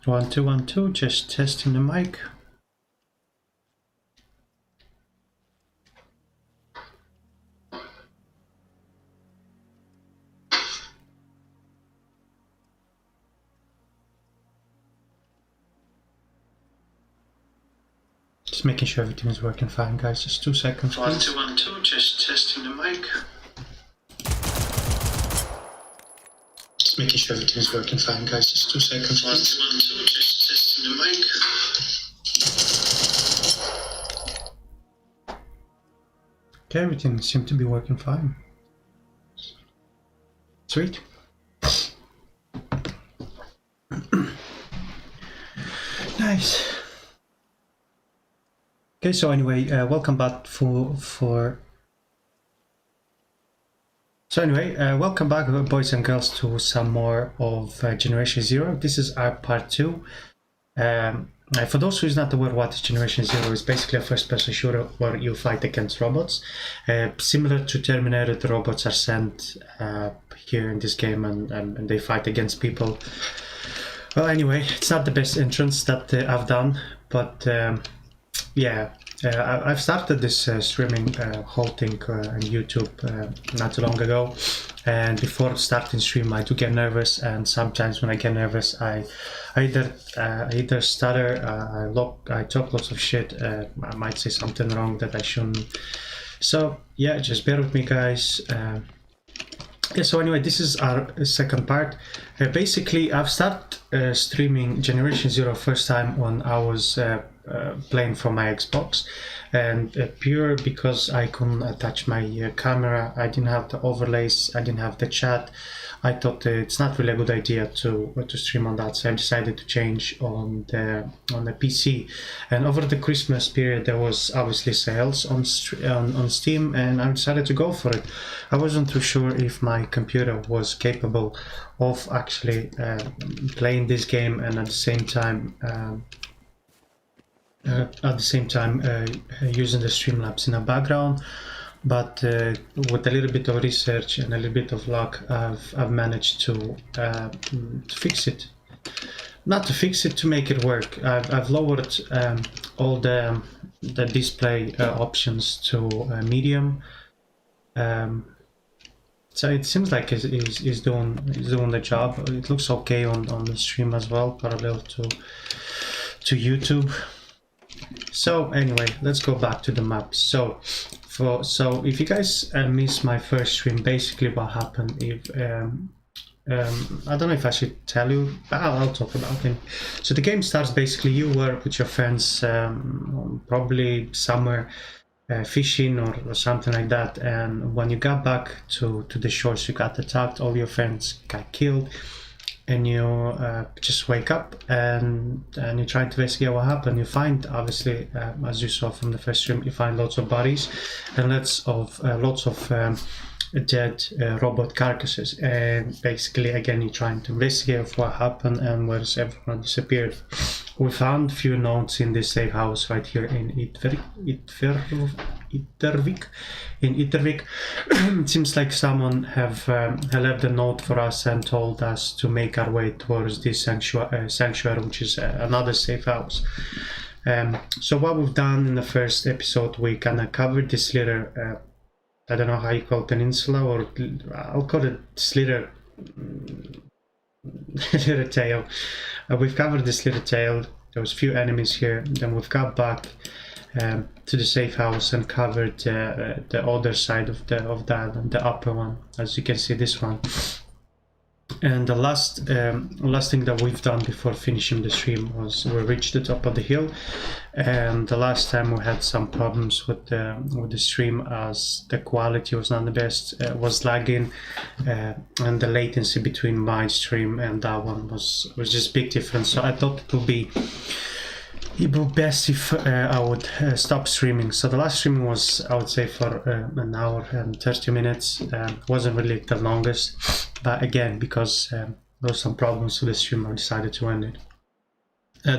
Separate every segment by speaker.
Speaker 1: 1 2 1 2, just testing the mic. Just making sure everything is working fine, guys. Just 2 seconds. 1 2 1 2, just testing the mic. Just making sure everything is working fine, guys. Just 2 seconds. 1 2 1 2, just testing the mic. Okay, everything seems to be working fine. Sweet. Nice. Okay, so anyway, welcome back welcome back, boys and girls, to some more of Generation Zero. This is our part 2. For those who is not aware what is Generation Zero, is basically a first-person shooter where you fight against robots. Similar to Terminator, the robots are sent here in this game and they fight against people. Well, anyway, it's not the best entrance that I've done, but yeah, I've started this streaming whole thing on YouTube not too long ago, and before starting stream I do get nervous, and sometimes when I get nervous I either stutter, I talk lots of shit, I might say something wrong that I shouldn't. So yeah, just bear with me, guys. Yeah, so anyway, this is our second part. Basically, I've started streaming Generation Zero first time when I was playing from my Xbox, and pure because I couldn't attach my camera, I didn't have the overlays, I didn't have the chat. I thought it's not really a good idea to stream on that, so I decided to change on the PC. And over the Christmas period, there was obviously sales on Steam, and I decided to go for it. I wasn't too sure if my computer was capable of actually playing this game and at the same time using the Streamlabs in the background. But with a little bit of research and a little bit of luck, I've managed to fix it. Not to fix it, to make it work. I've lowered all the display options to medium. So it seems like it's doing the job. It looks okay on the stream as well, parallel to YouTube. So anyway, let's go back to the map. So if you guys missed my first stream, basically what happened, if I don't know if I should tell you, but I'll talk about it. So the game starts, basically you were with your friends probably somewhere fishing or something like that, and when you got back to the shores, you got attacked, all your friends got killed, and you just wake up and you try to investigate what happened. You find, obviously, as you saw from the first stream, you find lots of bodies and lots of dead robot carcasses, and basically again you're trying to investigate what happened and where's everyone disappeared. We found a few notes in this safe house right here in Yttervik. It seems like someone have left a note for us and told us to make our way towards this sanctuary, which is another safe house. So what we've done in the first episode, we kind of covered this little I don't know how you call it, peninsula, or I'll call it this little tail. We've covered this little tail. There was a few enemies here. Then we've got back to the safe house and covered the other side of the island, the upper one, as you can see, this one. And the last thing that we've done before finishing the stream was we reached the top of the hill, and the last time we had some problems with the stream, as the quality was not the best, was lagging, and the latency between my stream and that one was just big difference. So I thought it would be best if I would stop streaming. So the last stream was, I would say, for an hour and 30 minutes. Wasn't really the longest, but again, because there were some problems with the stream, I decided to end it.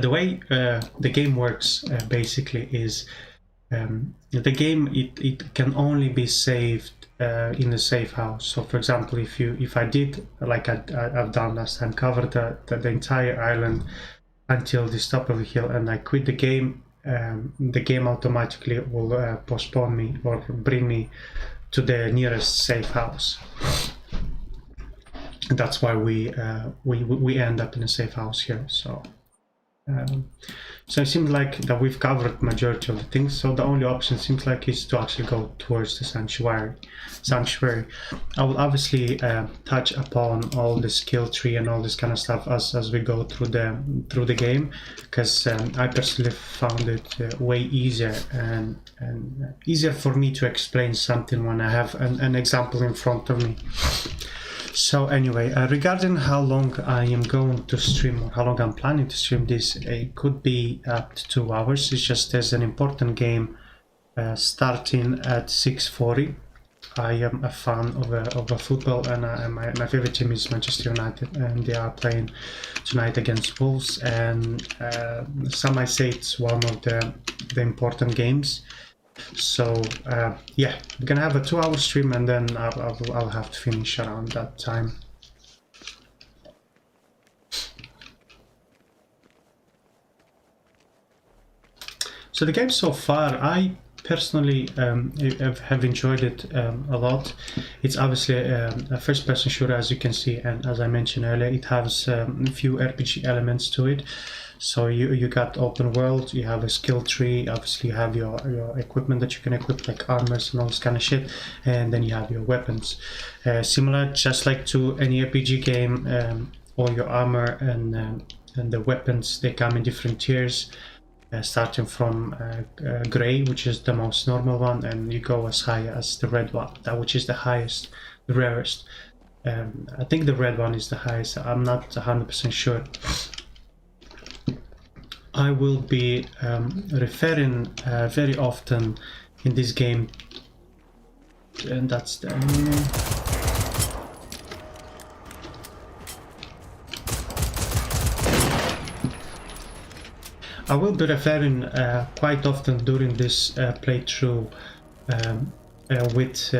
Speaker 1: The way the game works basically is the game, it can only be saved in the safe house. So for example, if I did, like I've done last time, cover the entire island until this top of the hill and I quit the game automatically will postpone me or bring me to the nearest safe house. And that's why we end up in a safe house here. So it seems like that we've covered majority of the things. So the only option seems like is to actually go towards the sanctuary. I will obviously touch upon all the skill tree and all this kind of stuff as we go through the game, because I personally found it way easier and easier for me to explain something when I have an example in front of me. So anyway, regarding how long I am going to stream or how long I'm planning to stream this, it could be up to 2 hours. It's just there's an important game starting at 6:40. I am a fan of a football, and my favorite team is Manchester United, and they are playing tonight against Wolves. And some might say it's one of the important games. So yeah, we're gonna have a 2-hour stream, and then I'll have to finish around that time. So the game so far, I personally have enjoyed it a lot. It's obviously a first-person shooter, as you can see, and as I mentioned earlier, it has a few RPG elements to it. So you got open world, you have a skill tree, obviously you have your equipment that you can equip, like armors and all this kind of shit, and then you have your weapons. Similar, just like to any RPG game, all your armor and the weapons, they come in different tiers, starting from gray, which is the most normal one, and you go as high as the red one, which is the highest, the rarest. I think the red one is the highest, I'm not 100% sure. I will be referring very often in this game, and that's the enemy. I will be referring quite often during this playthrough with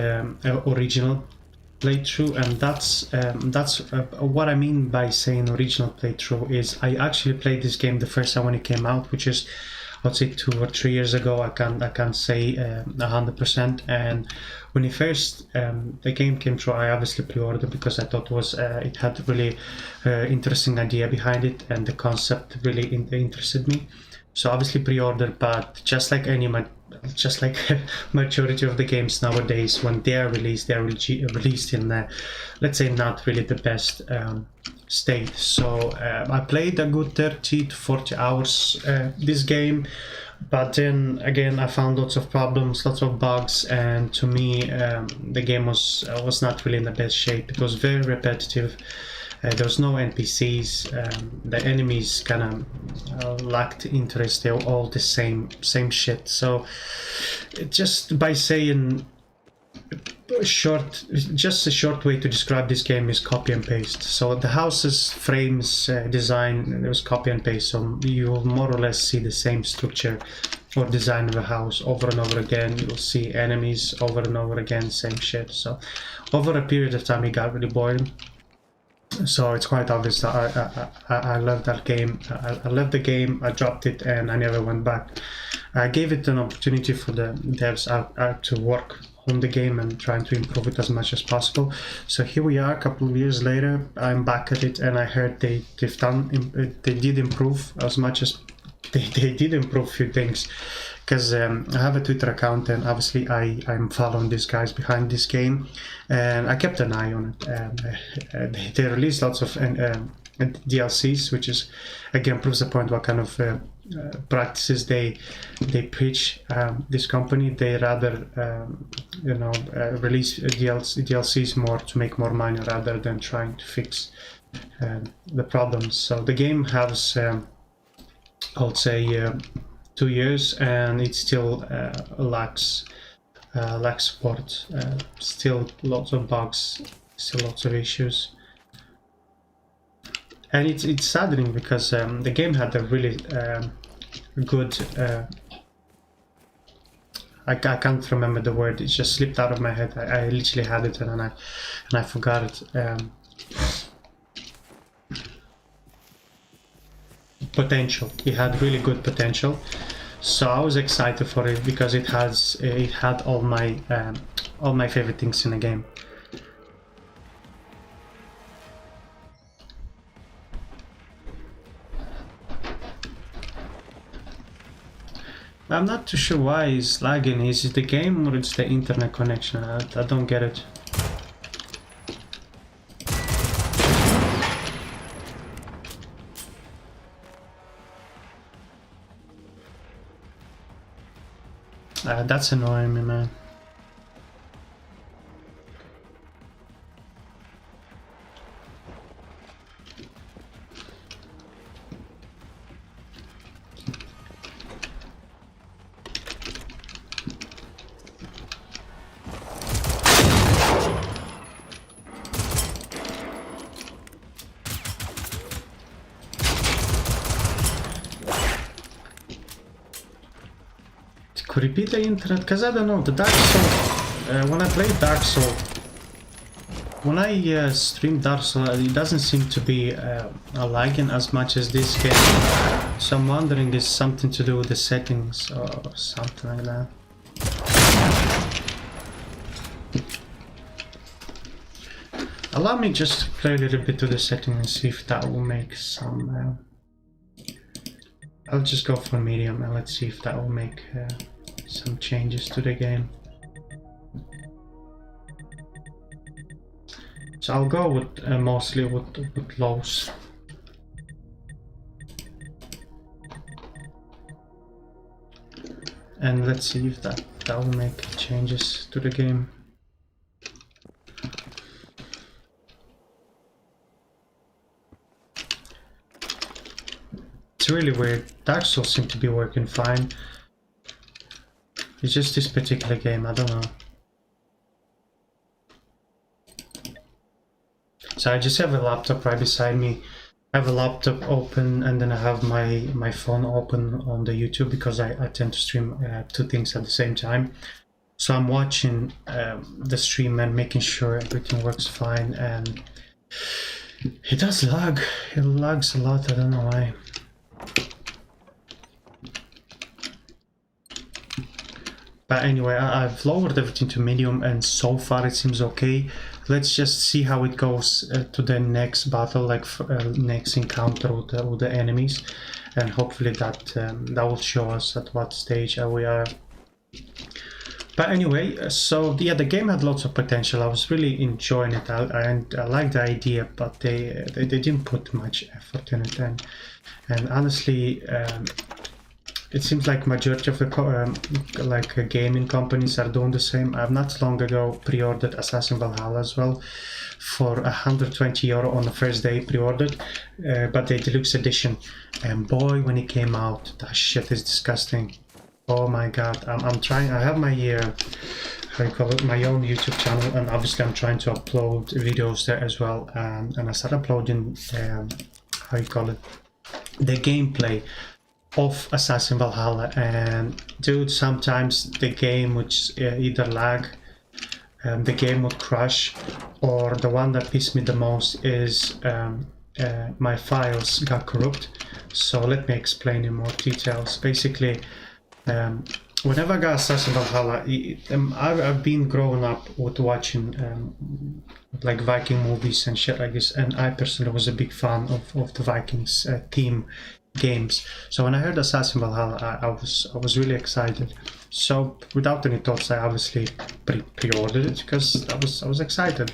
Speaker 1: original playthrough, and that's what I mean by saying original playthrough is I actually played this game the first time when it came out, which is, I'd say 2 or 3 years ago. I can't say 100%. And when the game came through, I obviously pre-ordered because I thought it had really interesting idea behind it, and the concept really interested me. So obviously pre-ordered, but just like majority of the games nowadays, when they are released in let's say not really the best state. So I played a good 30 to 40 hours this game, but then again I found lots of problems, lots of bugs, and to me the game was not really in the best shape. It was very repetitive. There was no NPCs. The enemies kind of lacked interest. They were all the same shit. So just by saying just a short way to describe this game is copy and paste. So the houses, frames, design, it was copy and paste. So you will more or less see the same structure or design of a house over and over again. You will see enemies over and over again, same shit. So over a period of time it got really boring. So it's quite obvious that I love that game. I left the game, I dropped it, and I never went back. I gave it an opportunity for the devs out to work on the game and trying to improve it as much as possible. So here we are, a couple of years later. I'm back at it, and I heard they did improve as much as they did improve a few things. Because I have a Twitter account, and obviously I'm following these guys behind this game, and I kept an eye on it. They released lots of DLCs, which is again proves the point what kind of practices they preach. This company, they rather release DLCs more to make more money rather than trying to fix the problems. So the game has I would say 2 years, and it still lacks support. Still lots of bugs, still lots of issues, and it's saddening because the game had a really good. I can't remember the word. It just slipped out of my head. I literally had it and I forgot it. potential. It had really good potential. So I was excited for it because it had all my favorite things in the game. I'm not too sure why it's lagging. Is it the game or it's the internet connection? I don't get it. That's annoying me, man. Could it be the internet? Because I don't know, the Dark Souls, when I play Dark Souls, when I stream Dark Souls, it doesn't seem to be lagging as much as this game. So I'm wondering if it's something to do with the settings or something like that. Allow me just to play a little bit to the settings and see if that will make some... I'll just go for medium and let's see if that will make some changes to the game. So I'll go with mostly with lows. And let's see if that will make changes to the game. It's really weird. Dark Souls seem to be working fine. It's just this particular game, I don't know. So I just have a laptop right beside me. I have a laptop open and then I have my phone open on the YouTube because I tend to stream two things at the same time. So I'm watching the stream and making sure everything works fine, and it does lag. It lags a lot, I don't know why. But anyway, I've lowered everything to medium and so far it seems okay. Let's just see how it goes to the next battle, like next encounter with the enemies, and hopefully that will show us at what stage we are. But anyway, so yeah, the game had lots of potential. I was really enjoying it, and I like the idea, but they didn't put much effort in it, and honestly, it seems like majority of the gaming companies are doing the same. I've not long ago pre-ordered Assassin Valhalla as well for €120 on the first day pre-ordered, but the deluxe edition. And boy, when it came out, that shit is disgusting. Oh my god, I'm trying. I have my how you call it, my own YouTube channel, and obviously I'm trying to upload videos there as well. And I started uploading how you call it, the gameplay of Assassin Valhalla, and dude, sometimes the game would either lag, the game would crash, or the one that pissed me the most is my files got corrupt. So let me explain in more details. Basically, whenever I got Assassin Valhalla, I've been growing up with watching like Viking movies and shit like this, and I personally was a big fan of the Vikings theme games. So when I heard Assassin Valhalla, I was really excited. So without any thoughts, I obviously pre-ordered it because I was excited.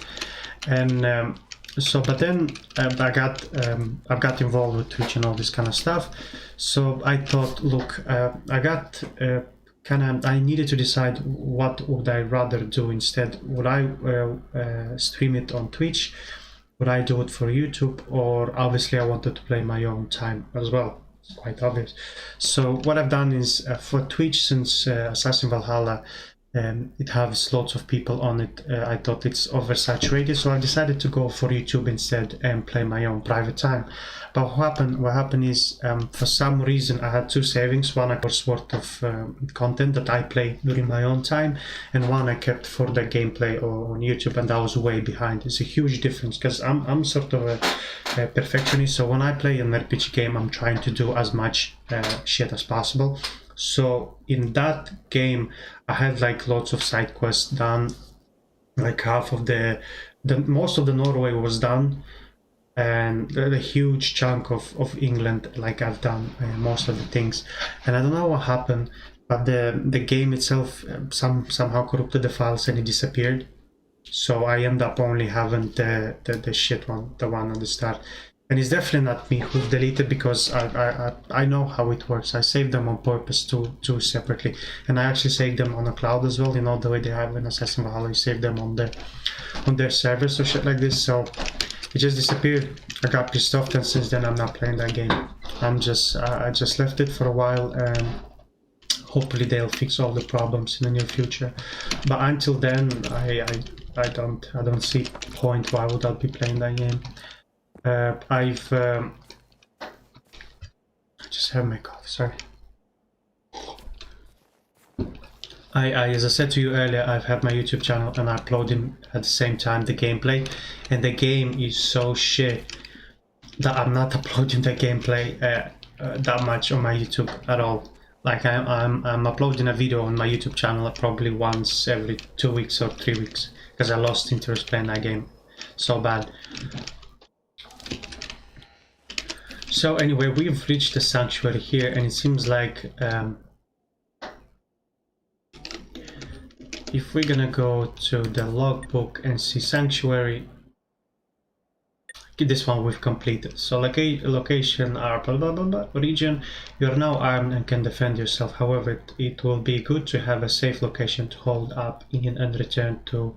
Speaker 1: And so, but then I got involved with Twitch and all this kind of stuff. So I thought, look, I needed to decide what would I rather do instead. Would I stream it on Twitch? Would I do it for YouTube? Or obviously I wanted to play my own time as well. It's quite obvious. So what I've done is for Twitch, since Assassin Valhalla it has lots of people on it. I thought it's oversaturated, so I decided to go for YouTube instead and play my own private time. But what happened is, for some reason I had two savings, one was worth of content that I played during my own time, and one I kept for the gameplay on YouTube, and that was way behind. It's a huge difference, because I'm sort of a perfectionist, so when I play an RPG game I'm trying to do as much shit as possible. So in that game I had like lots of side quests done, like half of the most of the Norway was done, and the huge chunk of England, like I've done most of the things. And I don't know what happened, but the game itself somehow corrupted the files and it disappeared. So I end up only having the shit one, the one on the start. And it's definitely not me who deleted, because I know how it works. I saved them on purpose two separately, and I actually saved them on a cloud as well. You know, the way they have in Assassin's Valhalla, you save them on their servers or shit like this. So it just disappeared. I got pissed off, and since then I'm not playing that game. I just left it for a while, and hopefully they'll fix all the problems in the near future. But until then, I don't see point why would I be playing that game. I just have my coffee, sorry. As I said to you earlier, I've had my YouTube channel and I uploading at the same time the gameplay, and the game is so shit that I'm not uploading the gameplay that much on my YouTube at all. Like I'm uploading a video on my YouTube channel probably once every 2 weeks or 3 weeks, because I lost interest playing that game so bad. So anyway, we've reached the sanctuary here, and it seems like if we're gonna go to the logbook and see sanctuary, this one we've completed. So like a location are blah blah blah blah region, you're now armed and can defend yourself. However, it will be good to have a safe location to hold up in and return to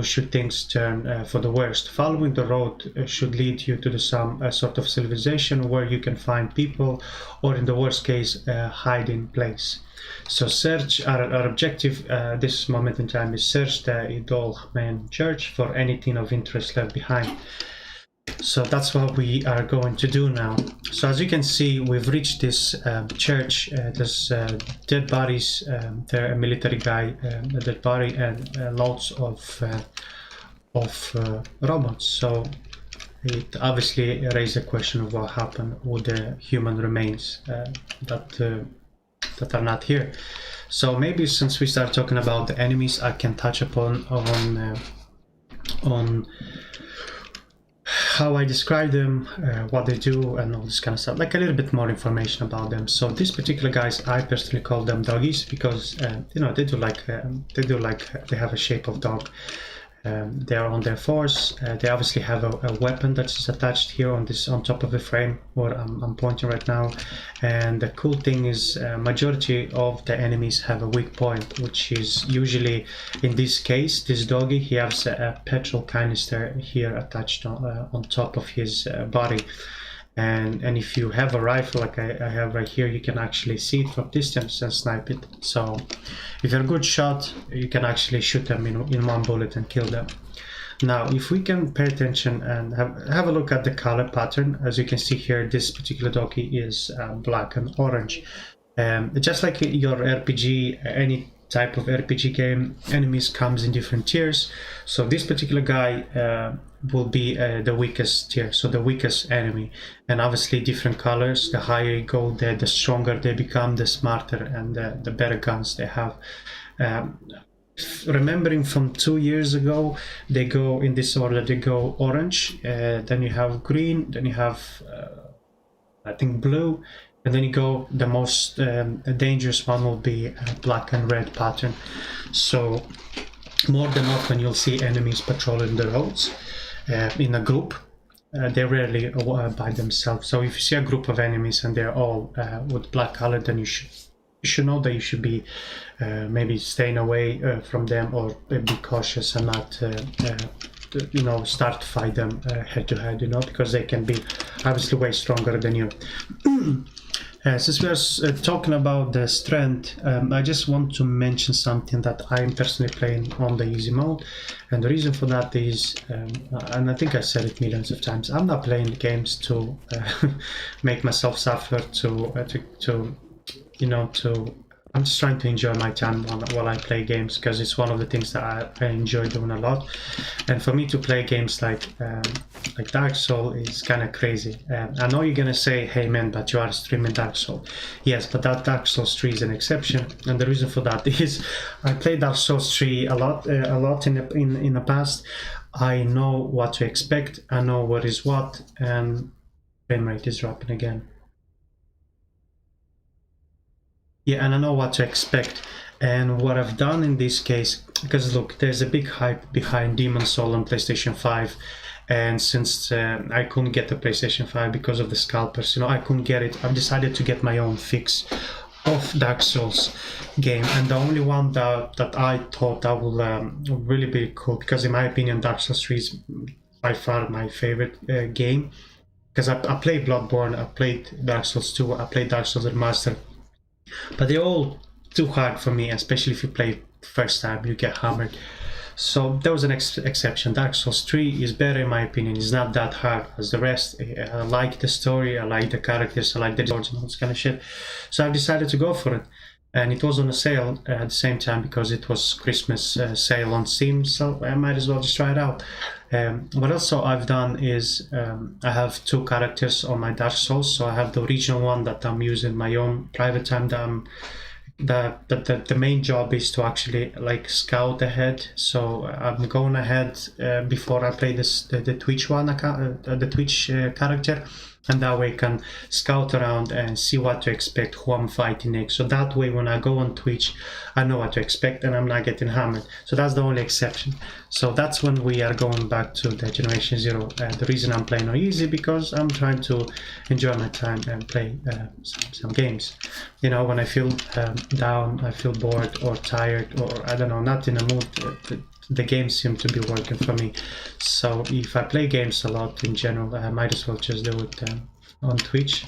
Speaker 1: should things turn for the worst. Following the road should lead you to some sort of civilization where you can find people, or in the worst case hiding place. So search, our objective this moment in time is search the Idolmen church for anything of interest left behind. So that's what we are going to do now. So as you can see, we've reached this church. There's dead bodies, there a military guy, a dead body, and lots of robots. So it obviously raised the question of what happened with the human remains that are not here. So maybe since we start talking about the enemies, I can touch upon how I describe them, what they do, and all this kind of stuff, like a little bit more information about them. So these particular guys, I personally call them doggies, because you know, they have a shape of dog. They are on their fours. They obviously have a weapon that is attached here on top of the frame where I'm pointing right now. And the cool thing is, majority of the enemies have a weak point, which is usually, in this case, this doggy, he has a petrol canister here attached on top of his body. And if you have a rifle like I have right here, you can actually see it from distance and snipe it. So if you're a good shot, you can actually shoot them in one bullet and kill them. Now if we can pay attention and have a look at the color pattern, as you can see here, this particular doggy is black and orange. Just like your RPG, any type of RPG game, enemies comes in different tiers. So this particular guy will be the weakest tier, so the weakest enemy, and obviously different colors. The higher you go, the stronger they become, the smarter and the better guns they have. Remembering from 2 years ago, they go in this order. They go orange, then you have green, then you have I think blue, and then you go, the most dangerous one will be black and red pattern. So more than often you'll see enemies patrolling the roads in a group. They rarely by themselves. So if you see a group of enemies and they're all with black color, then you should know that you should be maybe staying away from them, or be cautious and not you know, start to fight them head to head, you know, because they can be obviously way stronger than you. Since we are talking about the strength, I just want to mention something that I'm personally playing on the easy mode, and the reason for that is, and I think I said it millions of times, I'm not playing games to make myself suffer, to you know, to I'm just trying to enjoy my time while I play games, because it's one of the things that I enjoy doing a lot. And for me to play games like Dark Souls is kind of crazy. I know you're gonna say, "Hey man, but you are streaming Dark Souls." Yes, but that Dark Souls 3 is an exception, and the reason for that is I played Dark Souls 3 a lot in the past. I know what to expect. I know what is what, and frame rate is dropping again. Yeah, and I know what to expect. And what I've done in this case, because look, there's a big hype behind Demon's Souls on PlayStation 5, and since I couldn't get the PlayStation 5 because of the scalpers, I couldn't get it. I've decided to get my own fix of Dark Souls game, and the only one that I thought that will really be cool, because in my opinion Dark Souls 3 is by far my favorite game, because I played Bloodborne, I played Dark Souls 2, I played Dark Souls Remastered, but they're all too hard for me, especially if you play first time, you get hammered. So there was an exception. Dark Souls 3 is better in my opinion. It's not that hard as the rest. I like the story, I like the characters, I like the design and all this kind of shit. So I've decided to go for it. And it was on a sale at the same time, because it was Christmas sale on Steam, so I might as well just try it out. What also I've done is I have two characters on my Dark Souls. So I have the original one that I'm using my own private time, that the main job is to actually like scout ahead. So I'm going ahead before I play the Twitch one account, the Twitch character, and that way I can scout around and see what to expect, who I'm fighting next. So that way when I go on Twitch, I know what to expect and I'm not getting hammered. So that's the only exception. So that's when we are going back to the Generation Zero. The reason I'm playing on easy, because I'm trying to enjoy my time and play some games. When I feel down, I feel bored or tired, or I don't know, not in a mood, the games seem to be working for me. So if I play games a lot in general, I might as well just do it on Twitch.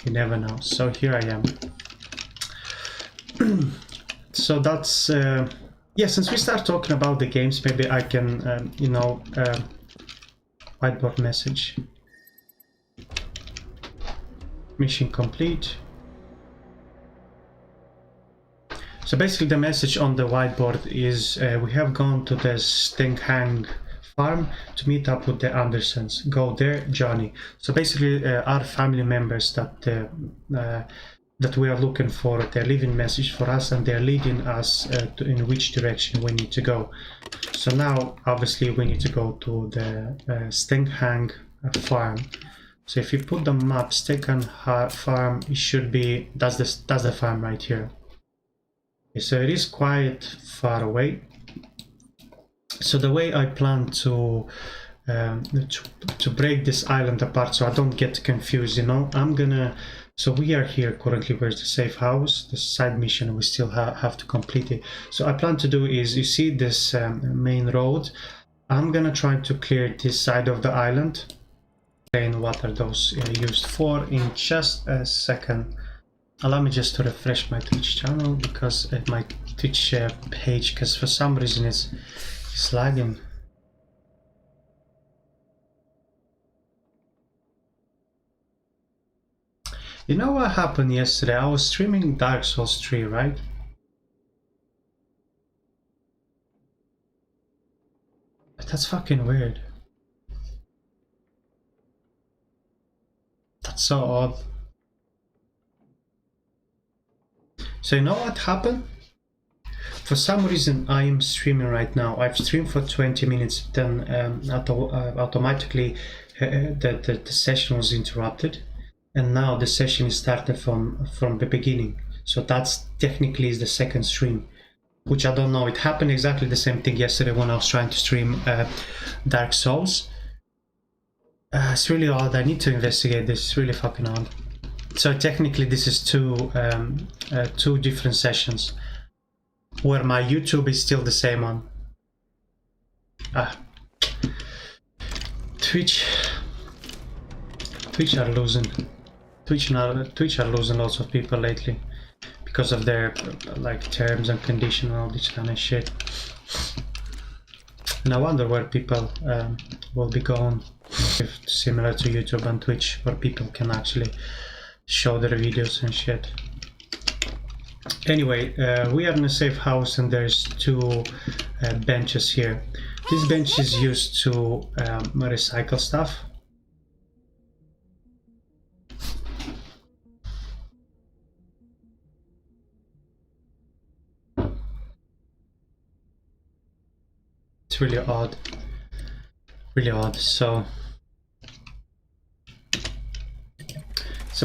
Speaker 1: You never know. So here I am. So that's yeah, since we start talking about the games, maybe I can whiteboard message, mission complete. So basically the message on the whiteboard is we have gone to the Stinkhang farm to meet up with the Andersons. Go there, Johnny. So basically our family members that we are looking for, they're leaving message for us, and they're leading us in which direction we need to go. So now obviously we need to go to the Stinkhang farm. So if you put the map, Stinkhang farm, it should be, that's the farm right here. So it is quite far away. So the way I plan to break this island apart, so I don't get confused, I'm gonna. So we are here currently. Where's the safe house? The side mission we still have to complete it. So I plan to do is, you see this main road. I'm gonna try to clear this side of the island. And what are those used for? In just a second. Allow me just to refresh my Twitch channel, because my Twitch page, because for some reason it's lagging. You know what happened yesterday? I was streaming Dark Souls 3, right? But that's fucking weird. That's so odd. So you know what happened? For some reason I am streaming right now. I've streamed for 20 minutes, then automatically the session was interrupted, and now the session is started from the beginning. So that's technically is the second stream, which I don't know. It happened exactly the same thing yesterday when I was trying to stream Dark Souls. It's really odd. I need to investigate this. It's really fucking odd. So technically this is two different sessions, where my YouTube is still the same one. Twitch are losing. Twitch are losing lots of people lately because of their like terms and conditions and all this kind of shit. And I wonder where people will be going, if similar to YouTube and Twitch, where people can actually show their videos and shit. Anyway, we are in a safe house and there's two benches here. This bench is used to recycle stuff. It's really odd. Really odd. So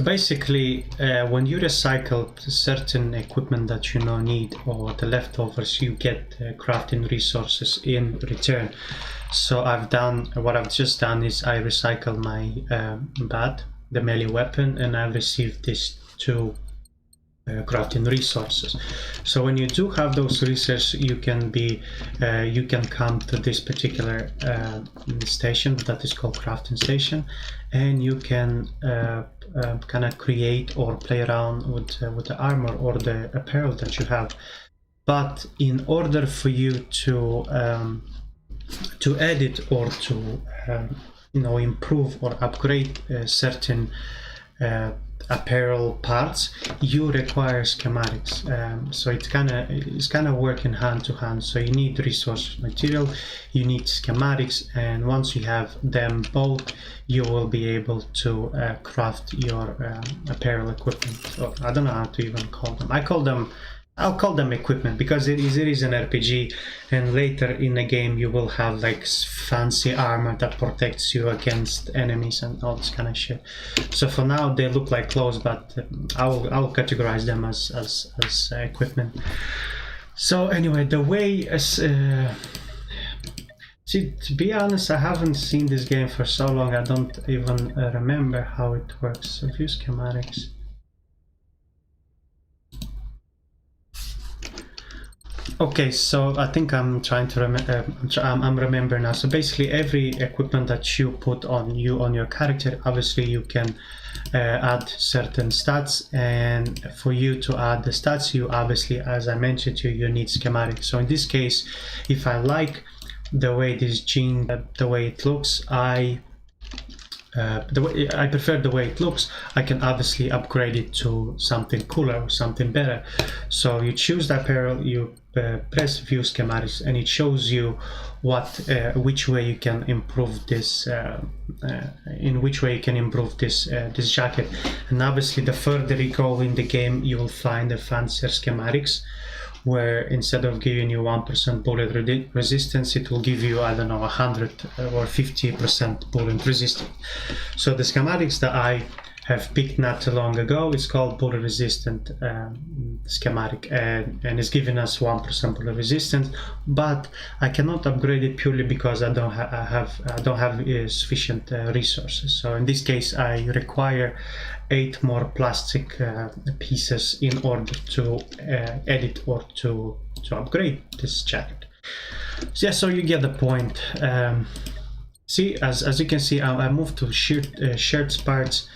Speaker 1: basically, when you recycle certain equipment that you don't need or the leftovers, you get crafting resources in return. So what I've just done is I recycle my bat, the melee weapon, and I've received these two crafting resources. So when you do have those resources, you can come to this particular station that is called crafting station, and you can kind of create or play around with the armor or the apparel that you have. But in order for you to edit or to improve or upgrade certain apparel parts, you require schematics. So it's kind of working hand to hand. So you need resource material, you need schematics, and once you have them both, you will be able to craft your apparel equipment. Or I don't know how to even call them. I'll call them equipment because it is an RPG, and later in the game you will have like fancy armor that protects you against enemies and all this kind of shit. So for now they look like clothes, but I'll categorize them as equipment. So anyway, the way see, to be honest, I haven't seen this game for so long I don't even remember how it works. So view schematics. Okay, so I think I'm trying to remember. I'm remembering now. So basically, every equipment that you put on your character, obviously you can add certain stats, and for you to add the stats, you obviously, as I mentioned to you, you need schematics. So in this case, if I like the way this jean, the way it looks, I prefer the way it looks, I can obviously upgrade it to something cooler or something better. So you choose the apparel, you press view schematics, and it shows you which way you can improve this, this jacket. And obviously, the further you go in the game, you will find the fancier schematics, where instead of giving you 1% bullet resistance, it will give you, I don't know, 100 or 50% bullet resistance. So the schematics that I have picked not too long ago, it's called bullet resistant schematic, and it's giving us 1% bullet resistance, but I cannot upgrade it purely because I don't have sufficient resources. So in this case, I require 8 more plastic pieces in order to edit or to upgrade this jacket. So yeah, so you get the point. See, as you can see, I moved to shirts parts,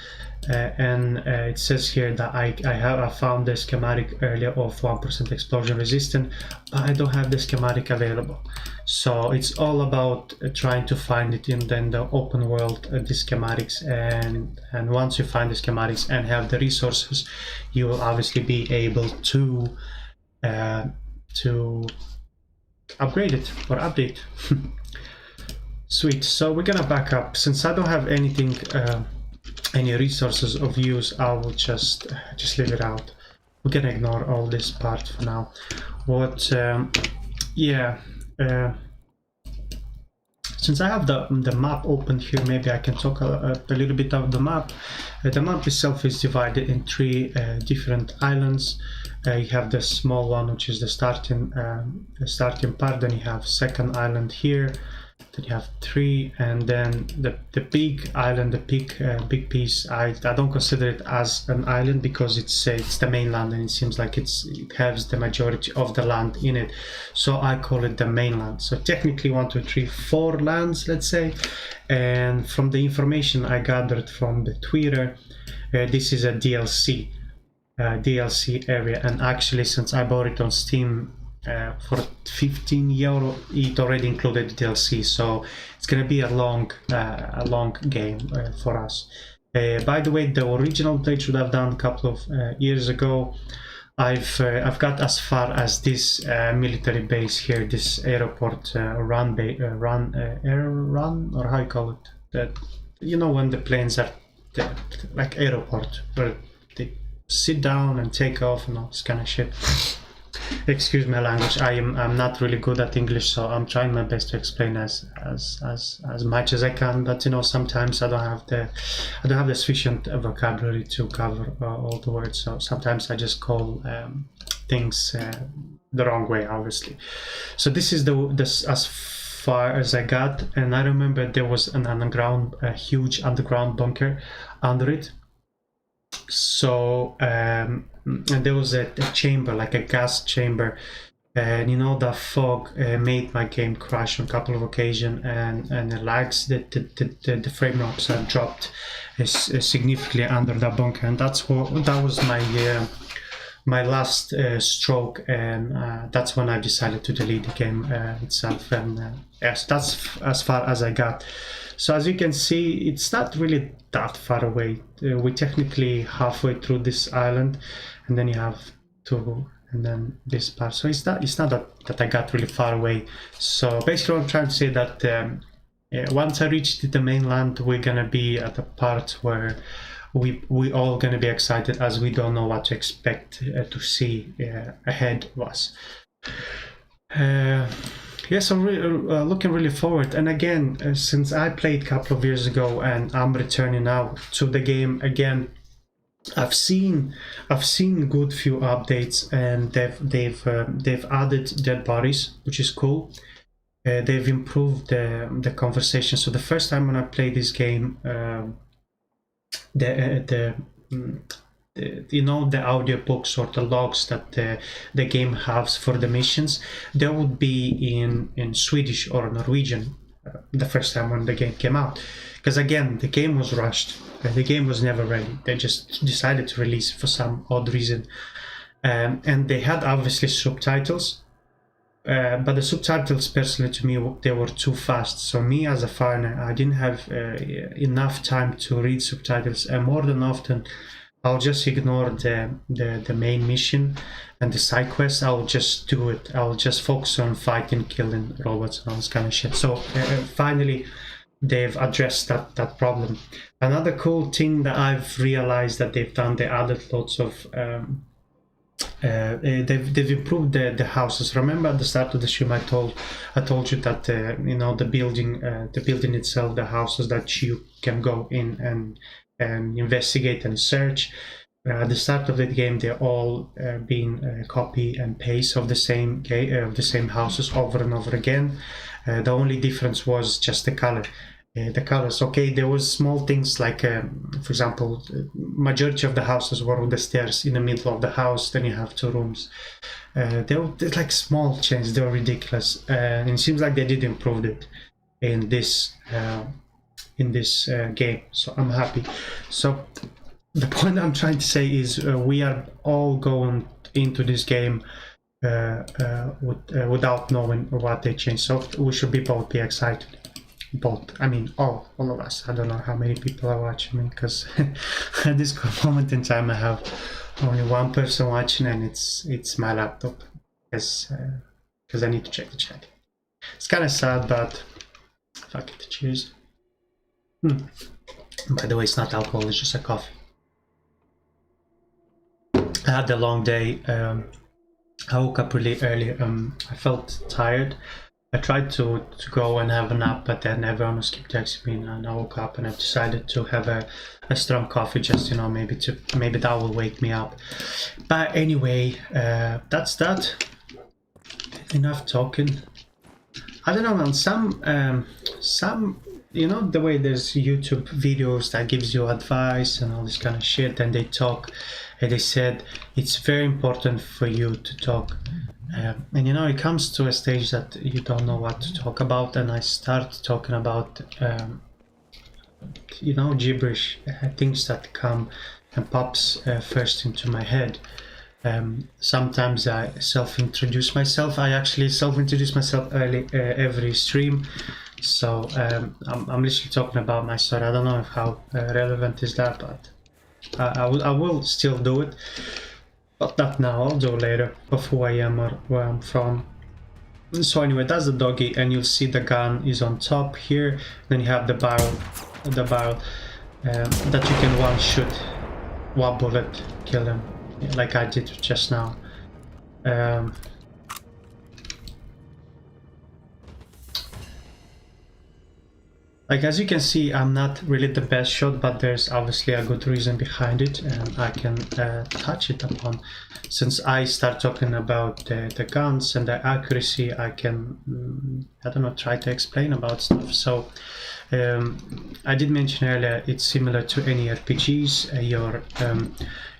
Speaker 1: and it says here that I found the schematic earlier of 1% explosion resistant, but I don't have the schematic available. So it's all about trying to find it in the open world, the schematics, and once you find the schematics and have the resources, you will obviously be able to upgrade it or update. Sweet. So we're gonna back up. Since I don't have anything, any resources of use, I will just leave it out. We can ignore all this part for now. Since I have the map open here, maybe I can talk a little bit about the map. The map itself is divided in 3 different islands. You have the small one, which is the starting part. Then you have second island here, Then you have 3, and then the big island, the big piece. I don't consider it as an island because it's the mainland, and it seems like it has the majority of the land in it. So I call it the mainland. So technically 1, 2, 3, 4 lands, let's say. And from the information I gathered from the Twitter, this is a DLC area, and actually since I bought it on Steam for €15, it already included the DLC, so it's gonna be a long game for us. By the way, the original playthrough that I've done a couple of years ago, I've got as far as this military base here, this airport air run, or how you call it? That, you know, when the planes are like airport where they sit down and take off and all this kind of shit. Excuse my language. I'm not really good at English, so I'm trying my best to explain as much as I can. But you know, sometimes I don't have the sufficient vocabulary to cover all the words. So sometimes I just call things the wrong way, obviously. So this is this as far as I got, and I remember there was a huge underground bunker under it. So and there was a chamber, like a gas chamber, and you know, the fog made my game crash on a couple of occasions, and the lags, the frame rates have dropped significantly under that bunker, and that was my last stroke, and that's when I decided to delete the game itself, and yes, that's as far as I got. So as you can see, it's not really that far away. We're technically halfway through this island, and then you have 2, and then this part. So it's not that I got really far away. So basically what I'm trying to say that once I reach the mainland, we're gonna be at a part where we all gonna be excited, as we don't know what to expect to see ahead of us. Yes, I'm looking really forward. And again, since I played a couple of years ago and I'm returning now to the game again, I've seen good few updates, and they've added dead bodies, which is cool. They've improved the conversation. So the first time when I played this game, you know, the audiobooks or the logs that the game has for the missions, they would be in Swedish or Norwegian the first time when the game came out, because again, the game was rushed. The game was never ready. They just decided to release it for some odd reason, and they had obviously subtitles, but the subtitles, personally to me, they were too fast. So me as a foreigner, I didn't have enough time to read subtitles, and more than often I'll just ignore the main mission and the side quests. I'll just do it. I'll just focus on fighting, killing robots and all this kind of shit. So finally they've addressed that problem. Another cool thing that I've realized that they've done, they added lots of they've improved the houses. Remember at the start of the stream I told you that you know, the building itself, the houses that you can go in and investigate and search. At the start of the game, they're all being copy and paste of the same houses over and over again. The only difference was just the color. The colors, okay, there was small things like, for example, majority of the houses were with the stairs in the middle of the house. Then you have 2 rooms. They're like small changes. They were ridiculous, and it seems like they did improve it in this game, so I'm happy. So the point I'm trying to say is we are all going into this game without knowing what they changed, so we should both be excited. I mean all of us. I don't know how many people are watching me, because at this moment in time I have only one person watching, and it's my laptop, because I need to check the chat. It's kind of sad, but fuck it. Cheers. By the way, it's not alcohol, it's just a coffee. I had a long day. I woke up really early. I felt tired. I tried to go and have a nap, but then everyone was keep texting me, and I woke up and I decided to have a strong coffee, just, you know, maybe that will wake me up. But anyway, that's that. Enough talking. I don't know, man. Some, you know, the way there's YouTube videos that gives you advice and all this kind of shit, and they talk, and they said it's very important for you to talk. And you know, it comes to a stage that you don't know what to talk about, and I start talking about, you know, gibberish, things that come and pops first into my head. Sometimes I self-introduce myself. I actually self-introduce myself every stream. So I'm literally talking about my story. I don't know how relevant is that, but I will still do it. But not now, I'll do it later, of who I am or where I'm from. So anyway, that's the doggy, and you'll see the gun is on top here. Then you have the barrel that you can one shoot, one bullet, kill him, like I did just now. Like, as you can see, I'm not really the best shot, but there's obviously a good reason behind it, and I can touch it upon. Since I start talking about the guns and the accuracy, I can, I don't know, try to explain about stuff. So, I did mention earlier, it's similar to any RPGs.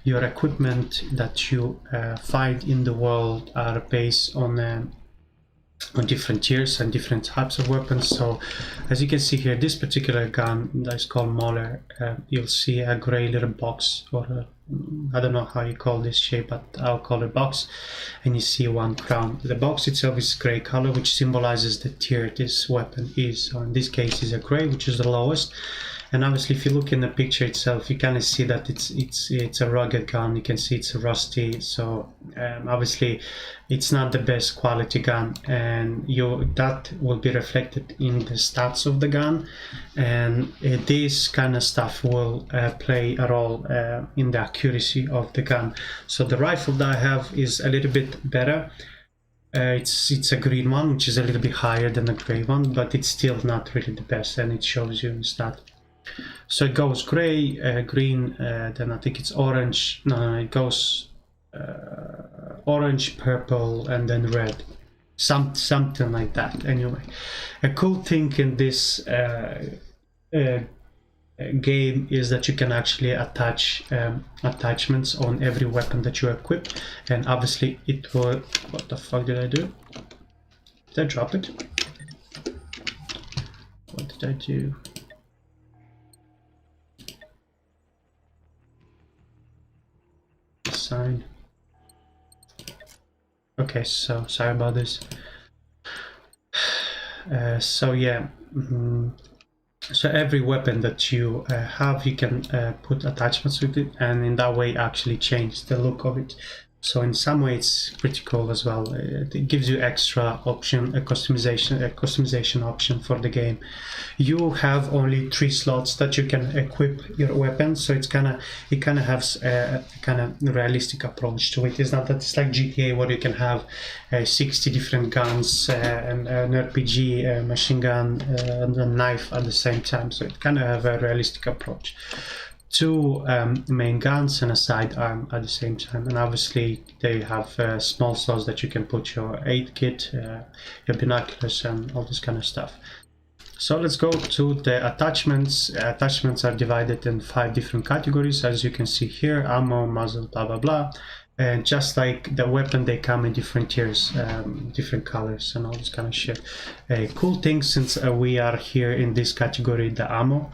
Speaker 1: Your equipment that you find in the world are based on different tiers and different types of weapons. So as you can see here, this particular gun that's called Mauler, you'll see a gray little box, or I don't know how you call this shape, but I'll call it box, and you see one crown. The box itself is gray color, which symbolizes the tier this weapon is. So in this case is a gray, which is the lowest. And obviously, if you look in the picture itself, you kind of see that it's a rugged gun. You can see it's rusty. So obviously, it's not the best quality gun, and that will be reflected in the stats of the gun. And this kind of stuff will play a role in the accuracy of the gun. So the rifle that I have is a little bit better. It's a green one, which is a little bit higher than the gray one, but it's still not really the best, and it shows you in stat. So it goes gray, green, then I think it's orange. No, it goes orange, purple, and then red. Something like that. Anyway, a cool thing in this game is that you can actually attach attachments on every weapon that you equip, and obviously it will. What the fuck did I do? Did I drop it? What did I do? Sign. Okay, so sorry about this. So yeah, so every weapon that you have, you can put attachments with it, and in that way actually change the look of it. So in some way it's pretty cool as well. It gives you extra option, a customization option for the game. You have only 3 slots that you can equip your weapon, so it kind of has a kind of realistic approach to it. It's not that it's like GTA where you can have 60 different guns and an RPG, machine gun, and a knife at the same time. So it kind of have a realistic approach. 2 main guns and a sidearm at the same time, and obviously they have small slots that you can put your aid kit, your binoculars, and all this kind of stuff. So let's go to the attachments. Attachments are divided in 5 different categories, as you can see here: ammo, muzzle, blah blah blah. And just like the weapon, they come in different tiers, different colors, and all this kind of shit. A cool thing, since we are here in this category, the ammo.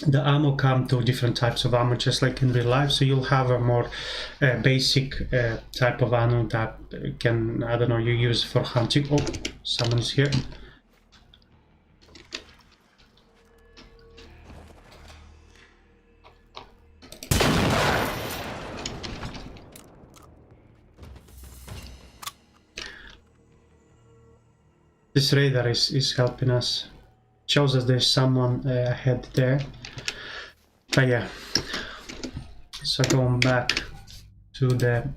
Speaker 1: The ammo come to different types of ammo, just like in real life. So you'll have a more basic type of ammo that can, I don't know, you use for hunting. Oh, someone's here. This radar is helping us. Shows us there's someone ahead there. But yeah, so going back to the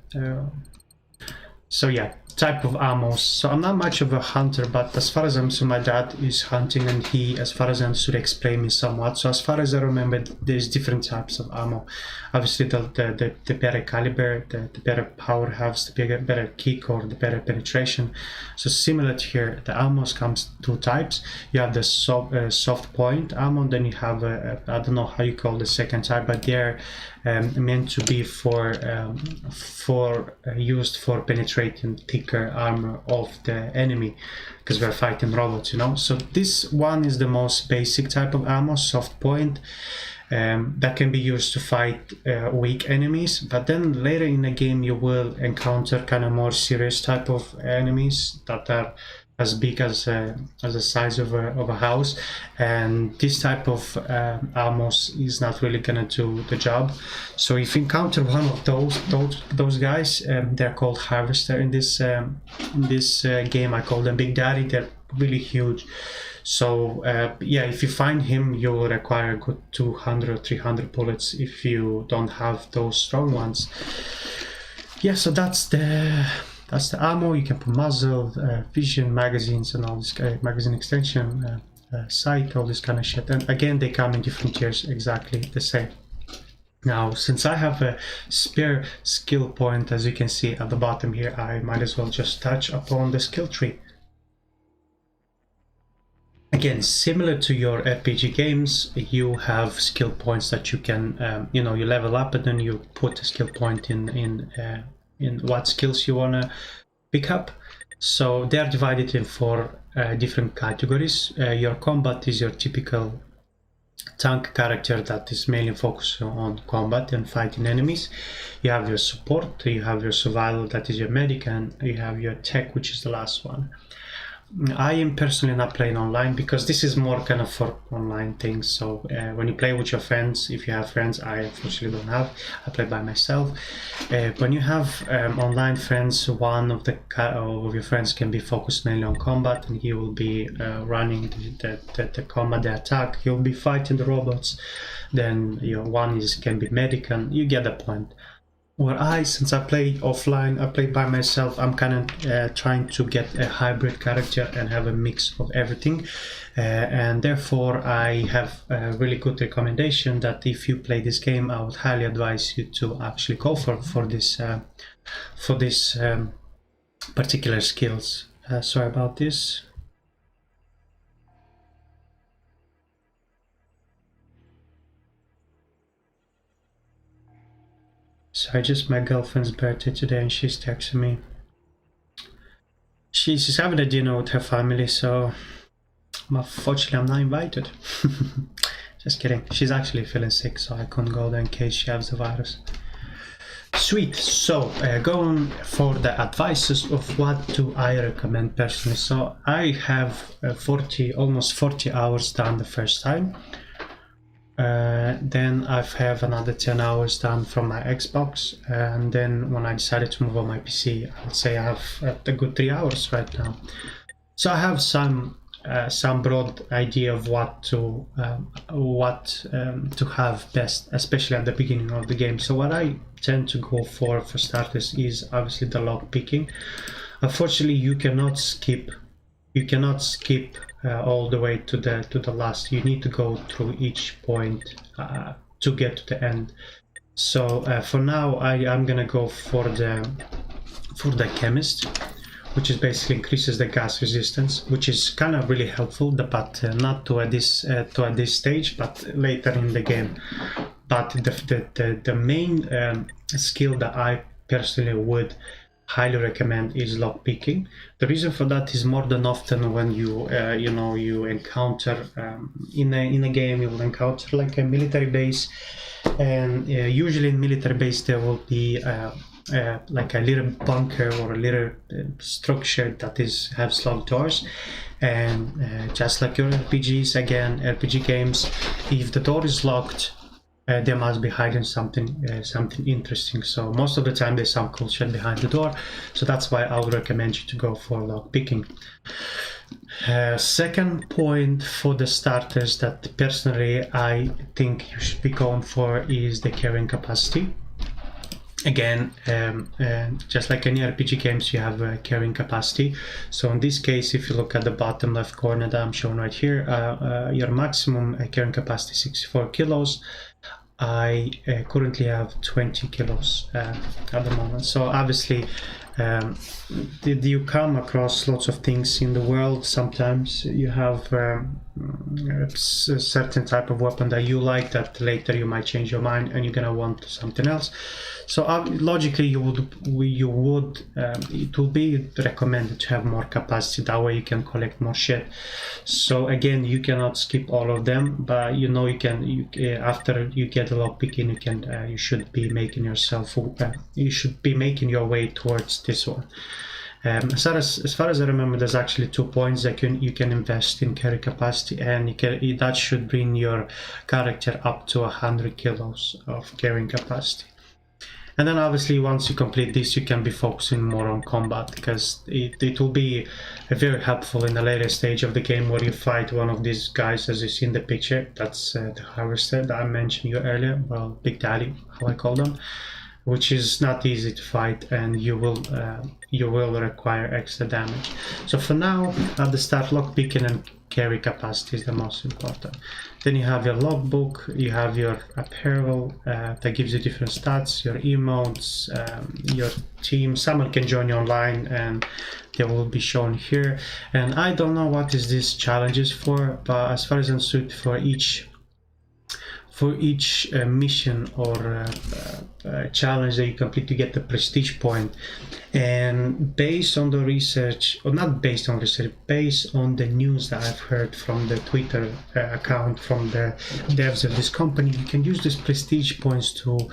Speaker 1: so yeah, type of ammo. So I'm not much of a hunter, but as far as I'm so my dad is hunting, and he, as far as I understood, explained me somewhat. So as far as I remember, there's different types of ammo. Obviously, the better caliber, the better power halves, the better kick, or the better penetration. So similar to here, the ammo comes two types. You have the soft point ammo, then you have I don't know how you call the second type, but they're meant to be used for penetrating thicker armor of the enemy, because we're fighting robots, you know. So this one is the most basic type of ammo, soft point, that can be used to fight weak enemies. But then later in the game you will encounter kind of more serious type of enemies that are as big as the size of a house, and this type of ammo is not really gonna do the job. So if you encounter one of those guys, they're called harvester in this game. I call them Big Daddy. They're really huge. So yeah, if you find him, you will require a good 200 or 300 bullets if you don't have those strong ones. Yeah, so that's the ammo. You can put muzzle, vision, magazines, and all this magazine extension, sight, all this kind of shit. And again, they come in different tiers, exactly the same. Now, since I have a spare skill point, as you can see at the bottom here, I might as well just touch upon the skill tree. Again, similar to your RPG games, you have skill points that you can, you level up, and then you put a skill point in what skills you want to pick up. So they are divided in four different categories. Your combat is your typical tank character that is mainly focused on combat and fighting enemies. You have your support, you have your survival, that is your medic, and you have your tech, which is the last one. I am personally not playing online because this is more kind of for online things. So when you play with your friends, if you have friends, I unfortunately don't have, I play by myself. When you have online friends, one of your friends can be focused mainly on combat, and he will be running the combat, the attack. He'll be fighting the robots. Then one can be medic, and you get the point. Where since I play offline, I play by myself, I'm kind of trying to get a hybrid character and have a mix of everything, and therefore I have a really good recommendation that if you play this game, I would highly advise you to actually go for this particular skills. Sorry about this. So just my girlfriend's birthday today, and she's texting me. She's having a dinner with her family, so unfortunately I'm not invited. Just kidding. She's actually feeling sick, so I couldn't go there in case she has the virus. Sweet. So going for the advices of what do I recommend personally. So I have almost 40 hours done the first time. Then I have another 10 hours done from my Xbox, and then when I decided to move on my PC, I'd say I have a good 3 hours right now. So I have some broad idea of what to have best, especially at the beginning of the game. So what I tend to go for starters is obviously the lock picking. Unfortunately, you cannot skip all the way to the last. You need to go through each point to get to the end. So for now, I'm gonna go for the chemist, which is basically increases the gas resistance, which is kind of really helpful, but not to at this stage, but later in the game. But the main skill that I personally would highly recommend is lock picking. The reason for that is more than often when you encounter in a game, you will encounter like a military base, and usually in military base there will be like a little bunker or a little structure that has locked doors, and just like your RPGs, again RPG games, if the door is locked, they must be hiding something interesting. So most of the time there's some cool shit behind the door, so that's why I would recommend you to go for lock picking. Second point for the starters that personally I think you should be going for is the carrying capacity. again, just like any RPG games, you have carrying capacity. So in this case, if you look at the bottom left corner that I'm showing right here, your maximum carrying capacity is 64 kilos. I currently have 20 kilos at the moment. So obviously, did you come across lots of things in the world? Sometimes you have a certain type of weapon that you like, that later you might change your mind and you're gonna want something else. So logically, it will be recommended to have more capacity. That way you can collect more shit. So again, you cannot skip all of them, but you know you can. After you get a lockpicking, you can. You should be making yourself. You should be making your way towards this one. As far as I remember, there's actually 2 points that you can invest in carry capacity, and that should bring your character up to 100 kilos of carrying capacity. And then obviously once you complete this, you can be focusing more on combat, because it will be very helpful in the later stage of the game where you fight one of these guys, as you see in the picture. That's the harvester that I mentioned you earlier, well, Big Daddy, how I call them, which is not easy to fight, and you will require extra damage. So for now, at the start, lockpicking and carry capacity is the most important. Then you have your logbook, you have your apparel that gives you different stats, your emotes, your team. Someone can join you online and they will be shown here. And I don't know what is these challenges for, but as far as I'm suited, for each mission or challenge that you complete, to get the prestige point. And based on the research, or not based on research, based on the news that I've heard from the Twitter account from the devs of this company, you can use these prestige points to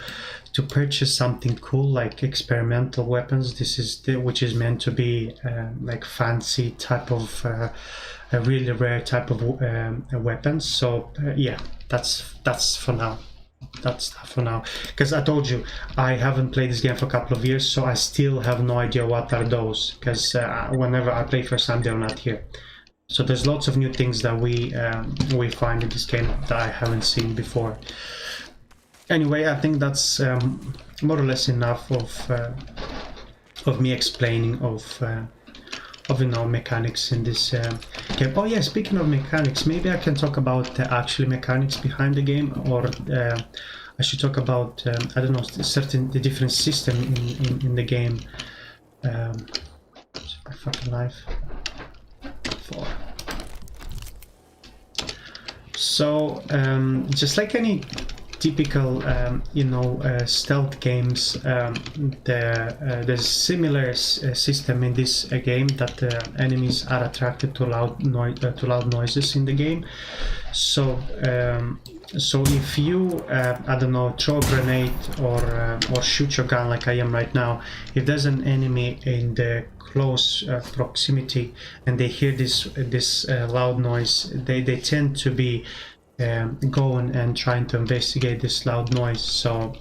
Speaker 1: purchase something cool, like experimental weapons. This is which is meant to be like fancy type of a really rare type of weapons. So yeah, that's for now. That's for now, because I told you I haven't played this game for a couple of years, so I still have no idea what are those, because whenever I play first time, they're not here. So there's lots of new things that we find in this game that I haven't seen before. Anyway, I think that's more or less enough of me explaining of mechanics in this game. Oh yeah, speaking of mechanics, maybe I can talk about the actual mechanics behind the game, or I should talk about I don't know, the different system in the game. My fucking life. 4. So just like any typical stealth games, there's similar system in this game, that enemies are attracted to loud noises in the game. So if you I don't know, throw a grenade or shoot your gun like I am right now, if there's an enemy in the close proximity and they hear this loud noise, they tend to be going and trying to investigate this loud noise. So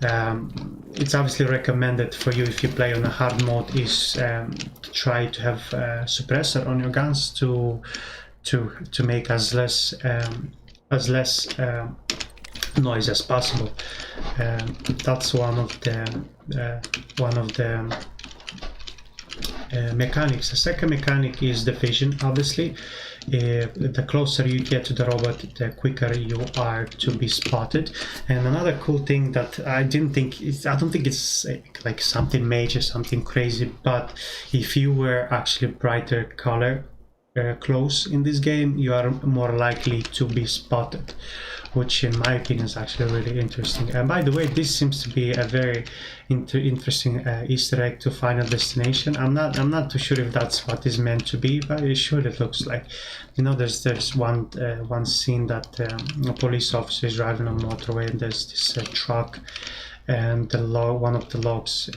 Speaker 1: it's obviously recommended for you, if you play on a hard mode, is to try to have a suppressor on your guns to make as less noise as possible. That's one of the mechanics. The second mechanic is the vision, obviously. The closer you get to the robot, the quicker you are to be spotted. And another cool thing that I don't think it's like something major, something crazy, but if you wear actually brighter color clothes in this game, you are more likely to be spotted, which in my opinion is actually really interesting. And by the way, this seems to be a very interesting Easter egg to Final Destination. I'm not too sure if that's what is meant to be, but it sure it looks like. You know, there's one scene that a police officer is driving on a motorway, and there's this truck, and one of the logs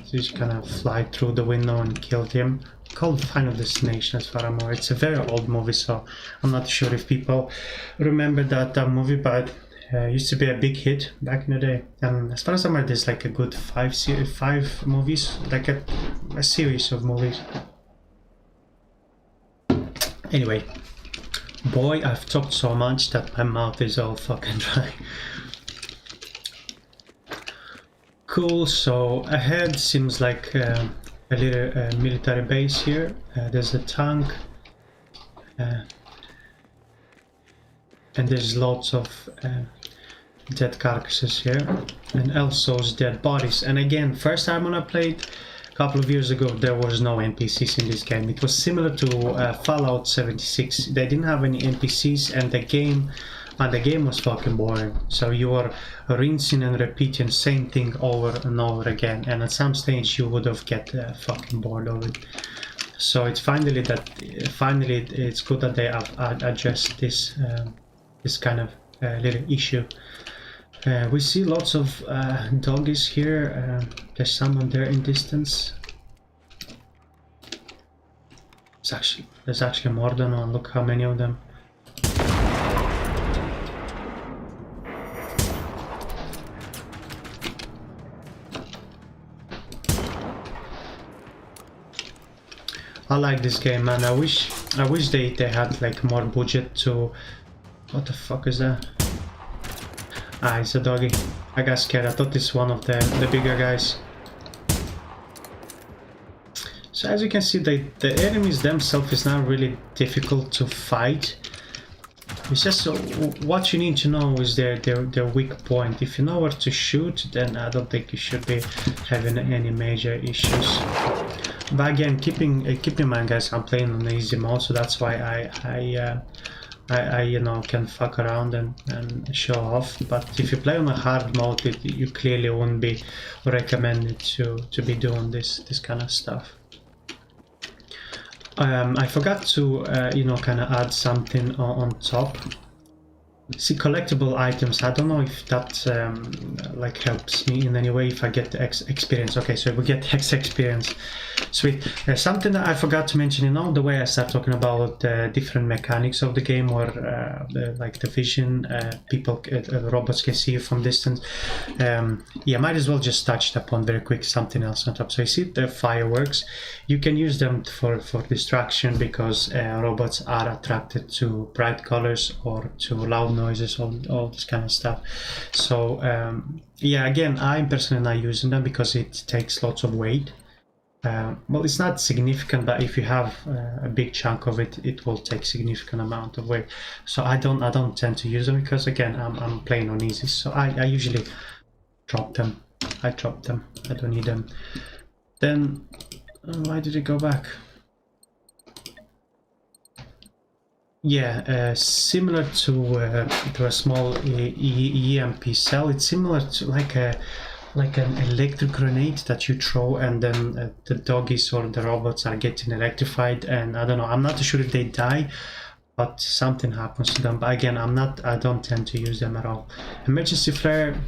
Speaker 1: just kind of fly through the window and killed him. Called Final Destination, as far as I'm aware. It's a very old movie, so I'm not sure if people remember that movie, but it used to be a big hit back in the day. And as far as I'm aware, there's like a good 5 movies, like a series of movies. Anyway, boy, I've talked so much that my mouth is all fucking dry. Cool, so ahead seems like a little military base here. There's a tank. And there's lots of dead carcasses here. And also dead bodies. And again, first time when I played a couple of years ago, there was no NPCs in this game. It was similar to Fallout 76. They didn't have any NPCs, and the game was fucking boring. So you were rinsing and repeating the same thing over and over again, and at some stage you would have get fucking bored of it. So it's finally it's good that they have addressed this this kind of little issue. We see lots of doggies here. There's someone there in distance. There's actually more than one. Look how many of them. I like this game, man. I wish they had like more budget to. What the fuck is that? Ah, it's a doggy. I got scared. I thought it's one of the bigger guys. So as you can see, the enemies themselves is not really difficult to fight. It's just what you need to know is their weak point. If you know where to shoot, then I don't think you should be having any major issues. But again, keeping in mind, guys, I'm playing on easy mode, so that's why I you know, can fuck around and show off. But if you play on a hard mode, you clearly wouldn't be recommended to be doing this kind of stuff. I forgot to you know, kind of add something on top. See, collectible items, I don't know if that like helps me in any way if I get the X experience. Okay, so we get X experience. Sweet. Something that I forgot to mention, you know, the way I start talking about different mechanics of the game, where like the vision, people, robots can see you from distance. Yeah, might as well just touch upon very quick something else on top. So you see the fireworks, you can use them for distraction, because robots are attracted to bright colors or to loud noises, all this kind of stuff. So yeah, again, I'm personally not using them because it takes lots of weight. Well, it's not significant, but if you have a big chunk of it, it will take significant amount of weight. So I don't tend to use them, because again, I'm playing on easy, so I usually drop them. I don't need them. Then why did it go back? Yeah, similar to a small EMP cell. It's similar to like an electric grenade that you throw, and then the doggies or the robots are getting electrified, and I don't know, I'm not sure if they die, but something happens to them. But again, I don't tend to use them at all. Emergency flare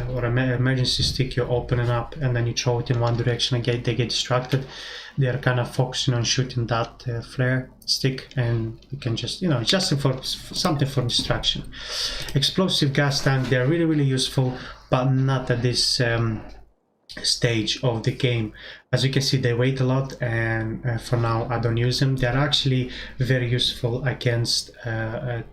Speaker 1: or emergency stick, you're opening up and then you throw it in one direction, again they get distracted. They're kind of focusing on shooting that flare stick, and you can just, you know, just for something for distraction. Explosive gas tank, they're really useful, but not at this stage of the game. As you can see, they weigh a lot, and for now I don't use them. They're actually very useful against the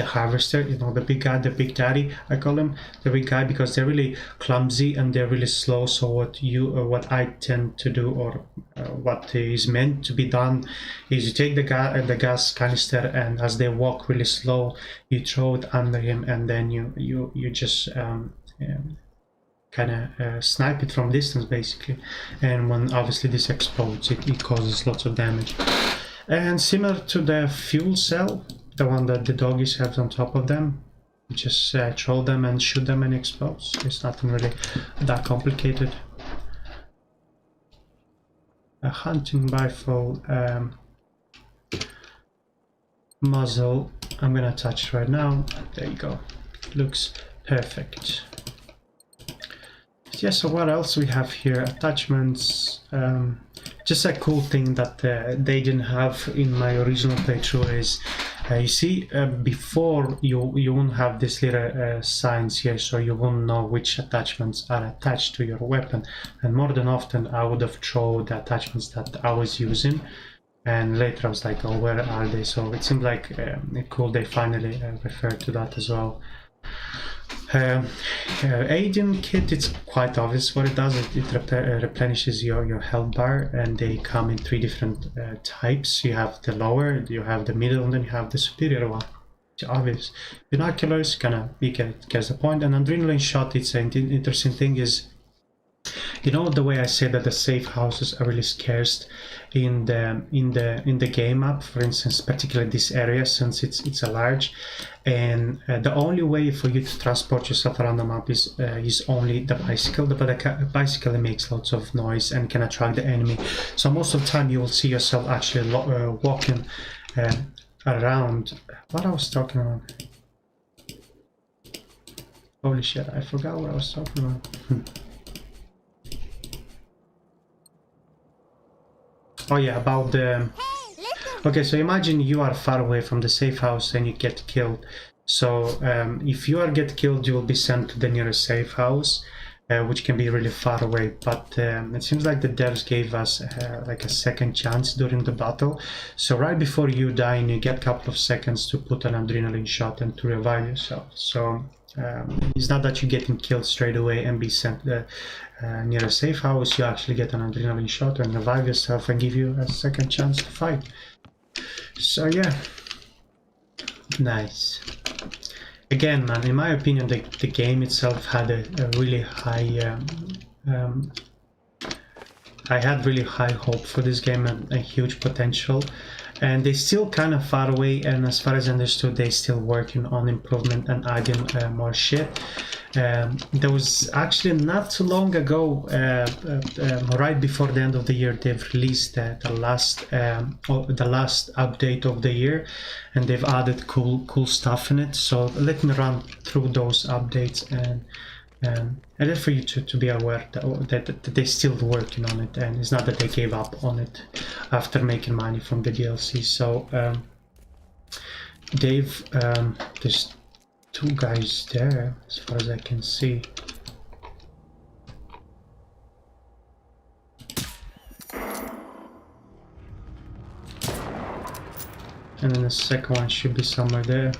Speaker 1: harvester, you know, the big guy, the big daddy, I call him, the big guy, because they're really clumsy and they're really slow. So what I tend to do, or what is meant to be done, is you take the gas canister, and as they walk really slow, you throw it under him, and then you just kind of snipe it from distance, basically. And when obviously this explodes, it causes lots of damage. And similar to the fuel cell, the one that the doggies have on top of them, you just throw them and shoot them and it explodes. It's nothing really that complicated. A hunting rifle muzzle, I'm gonna touch right now. There you go, looks perfect. Yeah, so what else we have here? Attachments. Just a cool thing that they didn't have in my original playthrough is, you see, before you won't have this little signs here, so you won't know which attachments are attached to your weapon. And more than often, I would have thrown the attachments that I was using, and later I was like, oh, where are they? So it seemed like cool they finally referred to that as well. Aidin kit, it's quite obvious what it does. It replenishes your health bar, and they come in 3 different types. You have the lower, you have the middle, and then you have the superior one. It's obvious. Binoculars, you gets the point. And adrenaline shot, it's an interesting thing is, you know, the way I said that the safe houses are really scarce in the game map, for instance, particularly this area, since it's a large, and the only way for you to transport yourself around the map is only the bicycle. The bicycle makes lots of noise and can attract the enemy, so most of the time you will see yourself actually walking around. What I was talking about? Holy shit, I forgot what I was talking about. Oh yeah, about the... Okay, so imagine you are far away from the safe house and you get killed. So if you get killed, you will be sent to the nearest safe house, which can be really far away. But it seems like the devs gave us like a second chance during the battle. So right before you die, and you get a couple of seconds to put an adrenaline shot and to revive yourself. So it's not that you're getting killed straight away and be sent near a safe house. You actually get an adrenaline shot and revive yourself and give you a second chance to fight. So yeah, nice. Again, man, in my opinion, the game itself had a really high... I had really high hope for this game and a huge potential, and they still kind of far away, and as far as I understood, they're still working on improvement and adding more shit. There was actually not too long ago, right before the end of the year, they've released the last update of the year, and they've added cool stuff in it. So let me run through those updates and just for you to be aware that they're still working on it, and it's not that they gave up on it after making money from the DLC. So there's 2 guys there as far as I can see. And then the second one should be somewhere there.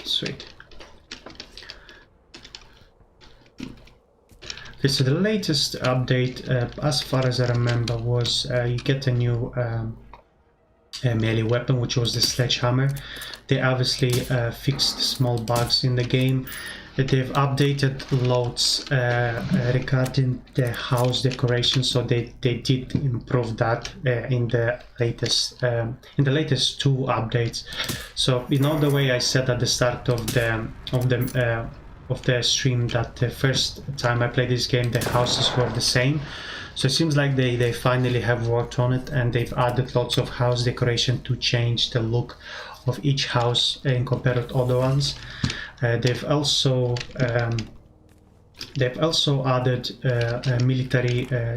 Speaker 1: Sweet. Okay, so the latest update, as far as I remember, was you get a new melee weapon, which was the sledgehammer. They obviously fixed small bugs in the game. They've updated loads regarding the house decoration, so they did improve that in the latest 2 updates. So you know, the way I said at the start of the stream that the first time I played this game the houses were the same. So it seems like they finally have worked on it, and they've added lots of house decoration to change the look of each house in compared to other ones. They've also added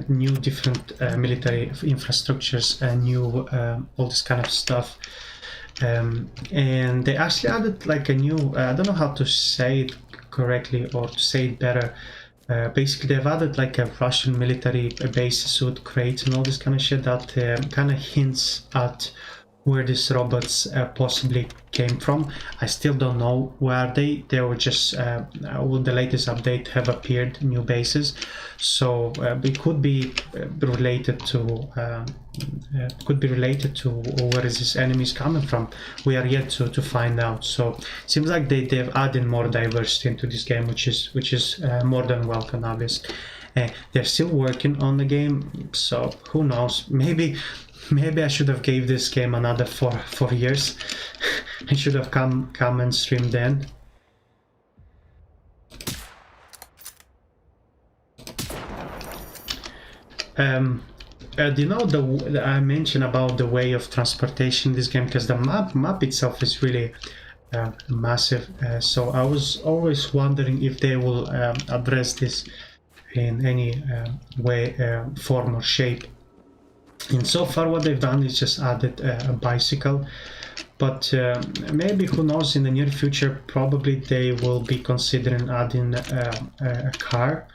Speaker 1: new different military infrastructures and new all this kind of stuff. And they actually added like a new, I don't know how to say it correctly or to say it better. Basically, they've added like a Russian military base suit crates and all this kind of shit that kind of hints at where these robots possibly came from. I still don't know where they were just with the latest update have appeared new bases, so it could be related to where is this enemies coming from. We are yet to find out. So it seems like they've added more diversity into this game, which is more than welcome, obviously. They're still working on the game, so who knows, maybe I should have gave this game another 4 years. I should have come and streamed then. Do you know I mentioned about the way of transportation in this game, because the map itself is really massive. So I was always wondering if they will address this in any way, form or shape. And so far what they've done is just added a bicycle, but maybe, who knows, in the near future probably they will be considering adding a car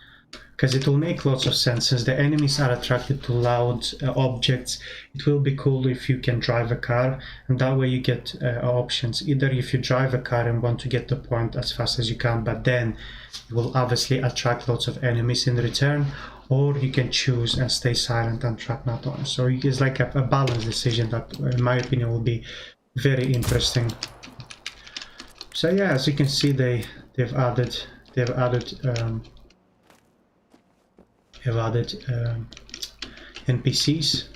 Speaker 1: because it will make lots of sense. Since the enemies are attracted to loud objects, it will be cool if you can drive a car, and that way you get options. Either if you drive a car and want to get the point as fast as you can, but then you will obviously attract lots of enemies in return, or you can choose and stay silent and track not on. So it's like a balanced decision that, in my opinion, will be very interesting. So yeah, as you can see, they've added NPCs.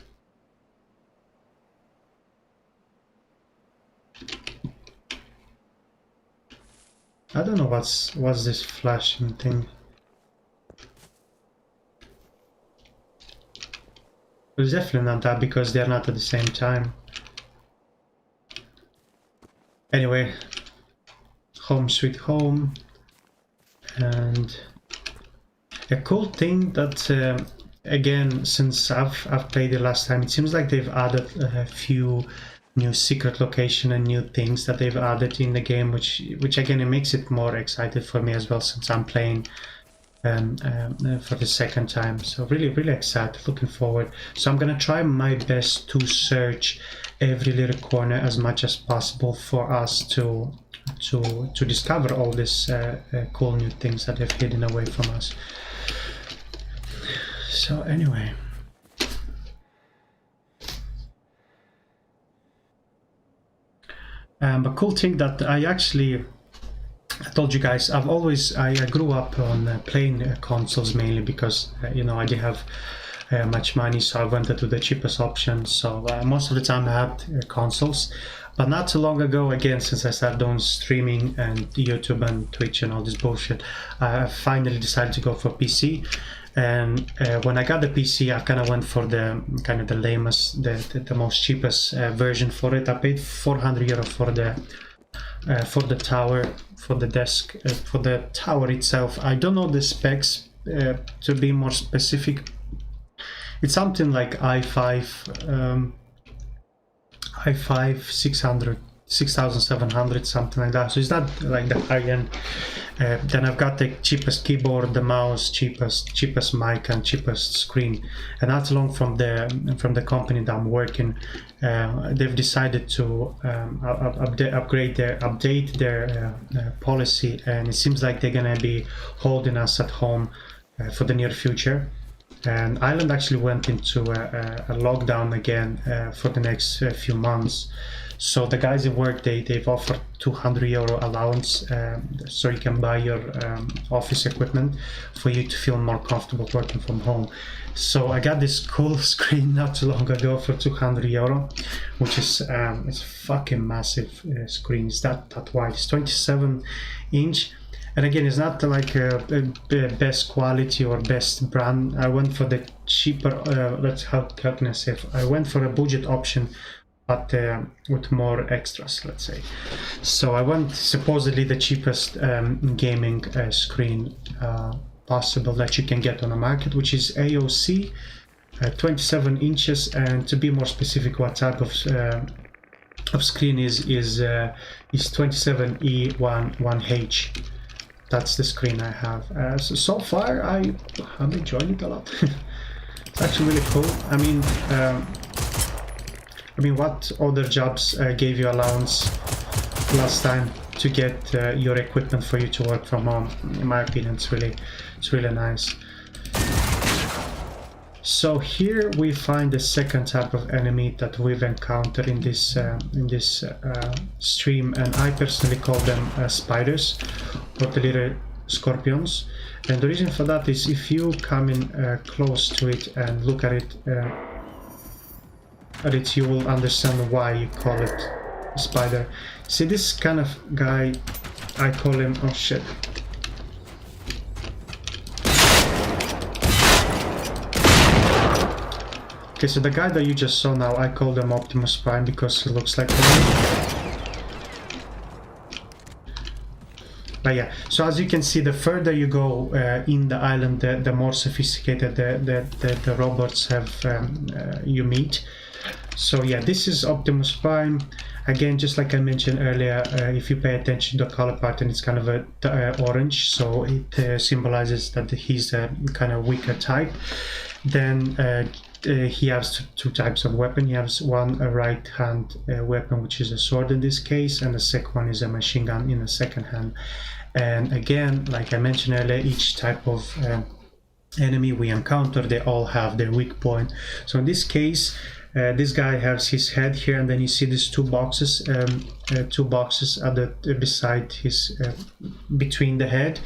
Speaker 1: I don't know what's this flashing thing. It's definitely not that, because they're not at the same time. Anyway, home sweet home. And a cool thing that again, since I've played it last time, it seems like they've added a few new secret location and new things that they've added in the game, which again, it makes it more excited for me as well, since I'm playing for the second time. So really excited, looking forward. So I'm gonna try my best to search every little corner as much as possible for us to discover all these cool new things that they've hidden away from us. So anyway, a cool thing that I told you guys, I grew up on playing consoles mainly because you know, I didn't have much money, so I went to the cheapest option. So most of the time I had consoles, but not too long ago, again, since I started doing streaming and YouTube and Twitch and all this bullshit, I finally decided to go for PC. And when I got the PC, I kind of went for the kind of the lamest, the most cheapest version for it. I paid €400 for the tower, for the desk, for the tower itself. I don't know the specs to be more specific. It's something like i5 6700, something like that. So it's not like the high end. Then I've got the cheapest keyboard, the mouse, cheapest mic, and cheapest screen. And not long from the company that I'm working, they've decided to update their policy, and it seems like they're gonna be holding us at home for the near future. And Ireland actually went into a lockdown again for the next few months. So the guys at work, they've offered €200 allowance, so you can buy your office equipment for you to feel more comfortable working from home. So I got this cool screen not too long ago for €200, which is it's a fucking massive screen. It's that wide. It's 27-inch. And again, it's not like best quality or best brand. I went for the cheaper, how can I say? I went for a budget option, but with more extras, let's say. So I went supposedly the cheapest gaming screen possible that you can get on the market, which is AOC, 27 inches. And to be more specific, what type of screen is 27E11H. That's the screen I have. So far, I'm enjoying it a lot. It's actually really cool. I mean, what other jobs gave you allowance last time to get your equipment for you to work from home? In my opinion, it's really nice. So here we find the second type of enemy that we've encountered in this stream, and I personally call them spiders, or the little scorpions. And the reason for that is, if you come in close to it and look at it, you will understand why you call it a spider. See, this kind of guy, I call him, oh shit. Okay, so the guy that you just saw now, I call them Optimus Prime because he looks like one. But yeah, so as you can see, the further you go in the island, the more sophisticated the robots have you meet. So yeah, this is Optimus Prime. Again, just like I mentioned earlier, if you pay attention to the color pattern, it's kind of a orange, so it symbolizes that he's a kind of weaker type. Then he has two types of weapon. He has one a right hand weapon, which is a sword in this case, and the second one is a machine gun in the second hand. And again, like I mentioned earlier, each type of enemy we encounter, they all have their weak point. So in this case, this guy has his head here, and then you see these two boxes at the beside his between the head.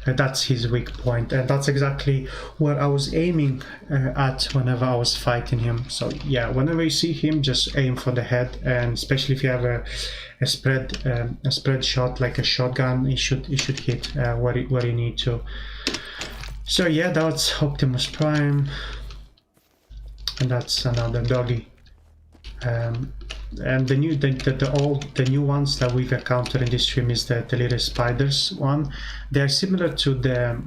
Speaker 1: That's his weak point, and that's exactly where I was aiming at whenever I was fighting him. So yeah, whenever you see him, just aim for the head, and especially if you have a spread shot like a shotgun, it should hit where you need to. So yeah, that's Optimus Prime, and that's another doggy. And the new ones that we've encountered in this stream is the little spiders one. They're similar to the,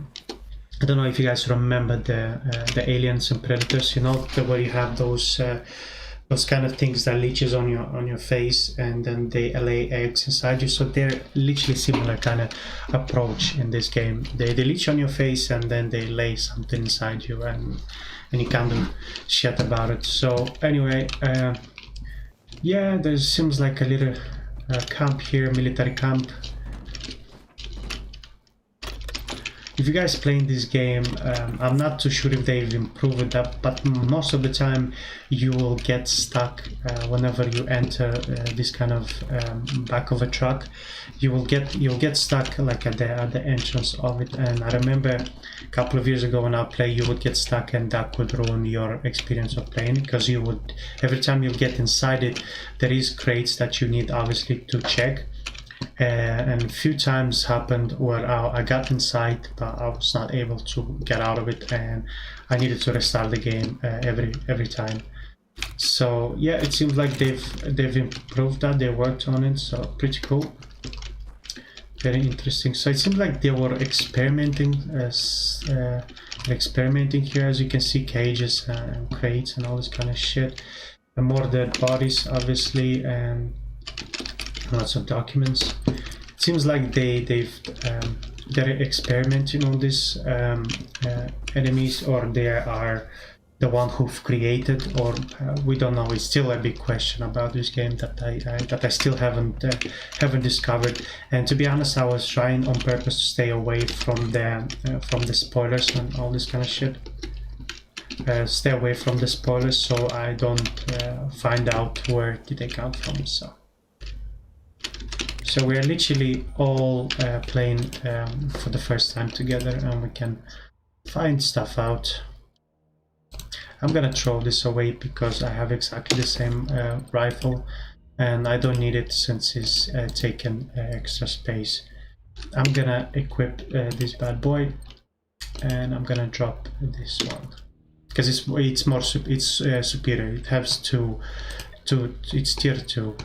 Speaker 1: I don't know if you guys remember the aliens and predators, you know, where you have those kind of things that leeches on your face, and then they lay eggs inside you. So they're literally similar kind of approach in this game. They leech on your face, and then they lay something inside you, and you can't do shit about it. So anyway, yeah, there seems like a little camp here, military camp. If you guys playing this game, I'm not too sure if they've improved that, but most of the time you will get stuck whenever you enter this kind of back of a truck. You'll get stuck like at the entrance of it. And I remember a couple of years ago when I played, you would get stuck, and that could ruin your experience of playing, because you would, every time you get inside it, there is crates that you need obviously to check. And a few times happened where I got inside, but I was not able to get out of it, and I needed to restart the game every time. So yeah, it seems like they've improved that, they worked on it, so pretty cool, very interesting. So it seems like they were experimenting here. As you can see, cages and crates and all this kind of shit, and more dead bodies obviously, and lots of documents. It seems like they're experimenting on these enemies, or they are the one who've created, or we don't know. It's still a big question about this game that I still haven't discovered. And to be honest, I was trying on purpose to stay away from the spoilers and all this kind of shit. Stay away from the spoilers so I don't find out where did they come from. So we are literally all playing for the first time together, and we can find stuff out. I'm gonna throw this away because I have exactly the same rifle, and I don't need it since it's taken extra space. I'm gonna equip this bad boy, and I'm gonna drop this one because it's more superior. It has it's tier 2.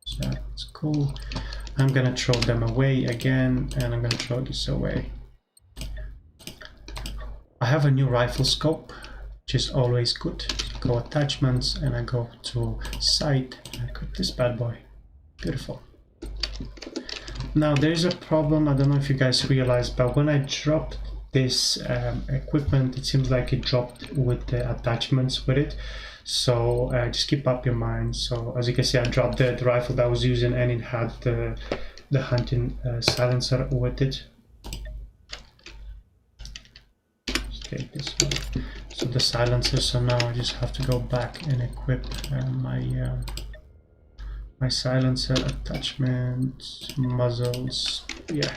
Speaker 1: So that's cool. I'm gonna throw them away again, and I'm gonna throw this away. I have a new rifle scope, which is always good. Go attachments, and I go to sight, and I equip this bad boy. Beautiful. Now there's a problem, I don't know if you guys realize, but when I dropped this equipment, it seems like it dropped with the attachments with it. So just keep up your mind. So as you can see, I dropped the rifle that I was using, and it had the hunting silencer with it. Let's take this one. So the silencer. So now I just have to go back and equip my silencer attachment, muzzles. Yeah.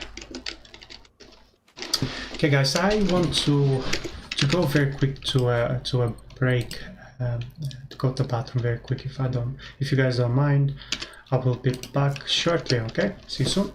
Speaker 1: Okay, guys, I want to go very quick to a break. To go to the bathroom very quick. If you guys don't mind, I will be back shortly. Okay, see you soon.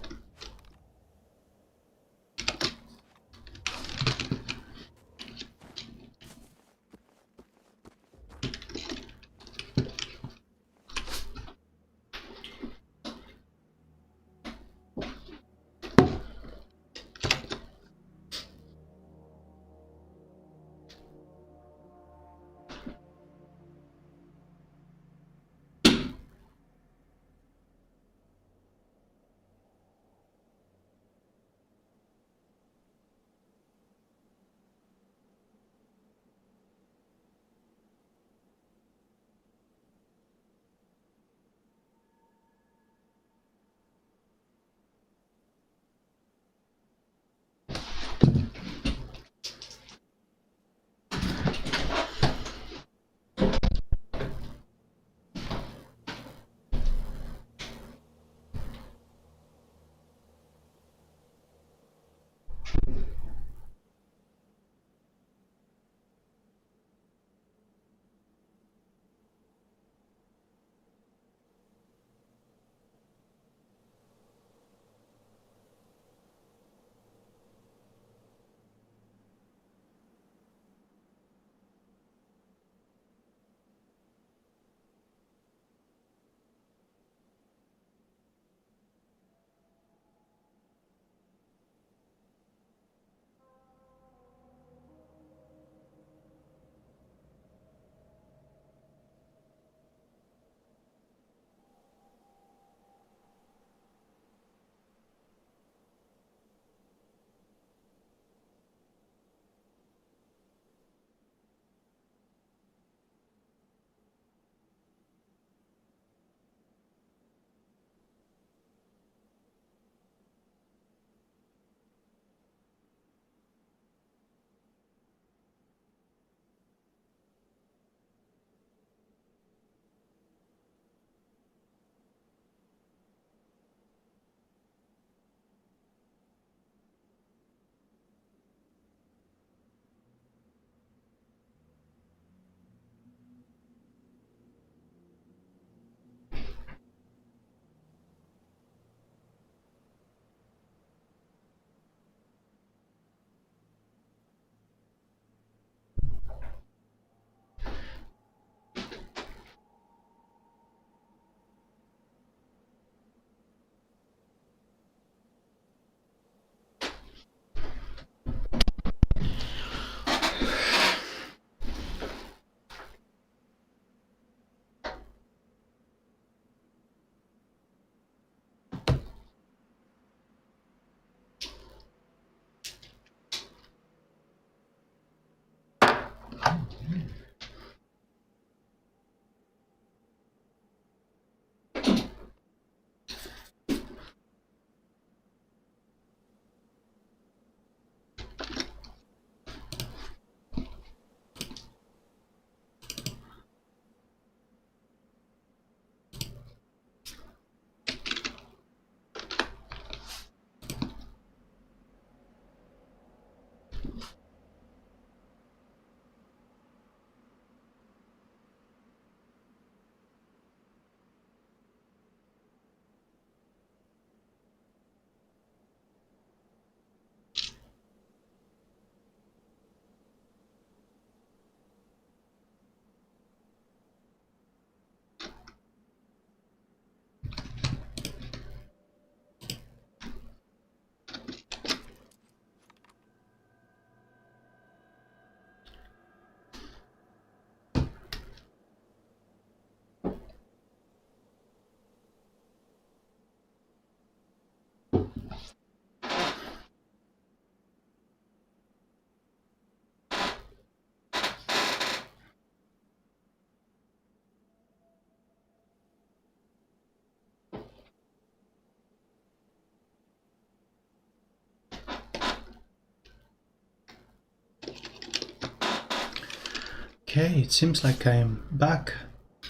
Speaker 1: Okay, it seems like I'm back.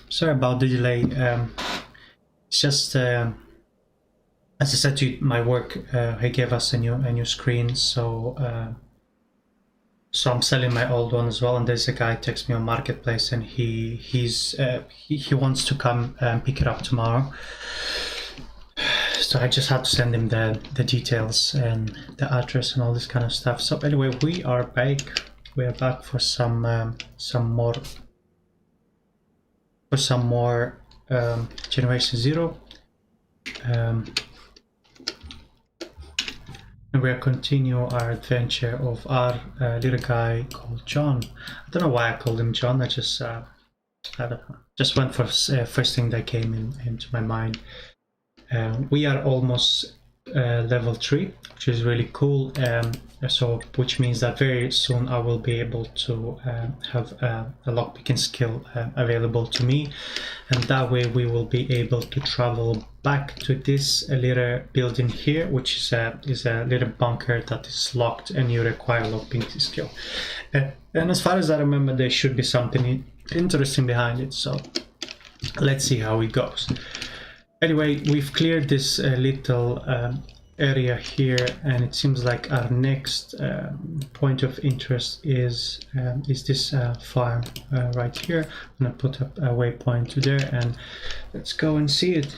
Speaker 1: Sorry about the delay. It's just as I said to you, my work he gave us a new screen, so I'm selling my old one as well. And there's a guy text me on Marketplace, and he wants to come and pick it up tomorrow. So I just had to send him the details and the address and all this kind of stuff. So anyway, we are back. We are back for some more Generation Zero, and we'll continue our adventure of our little guy called John. I don't know why I called him John. I just don't know. Just went for first thing that came into my mind. We are almost level 3, which is really cool. So which means that very soon I will be able to have a lockpicking skill available to me, and that way we will be able to travel back to this little building here, which is a little bunker that is locked, and you require lockpicking skill. And as far as I remember, there should be something interesting behind it, so let's see how it goes. Anyway, we've cleared this little area here, and it seems like our next point of interest is this farm right here. I'm gonna put up a waypoint to there, and let's go and see it.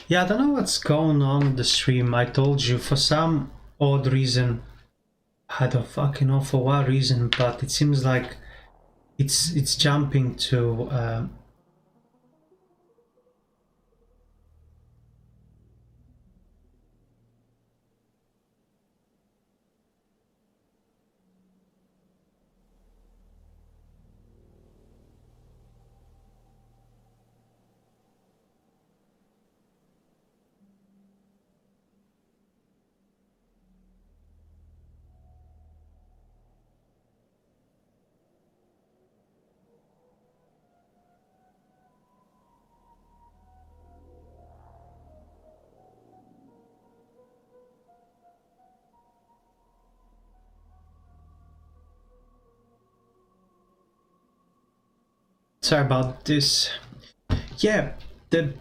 Speaker 1: Yeah, I don't know what's going on with the stream. I told you, for some odd reason, I don't fucking know for what reason, but it seems like it's jumping to sorry about this. Yeah, the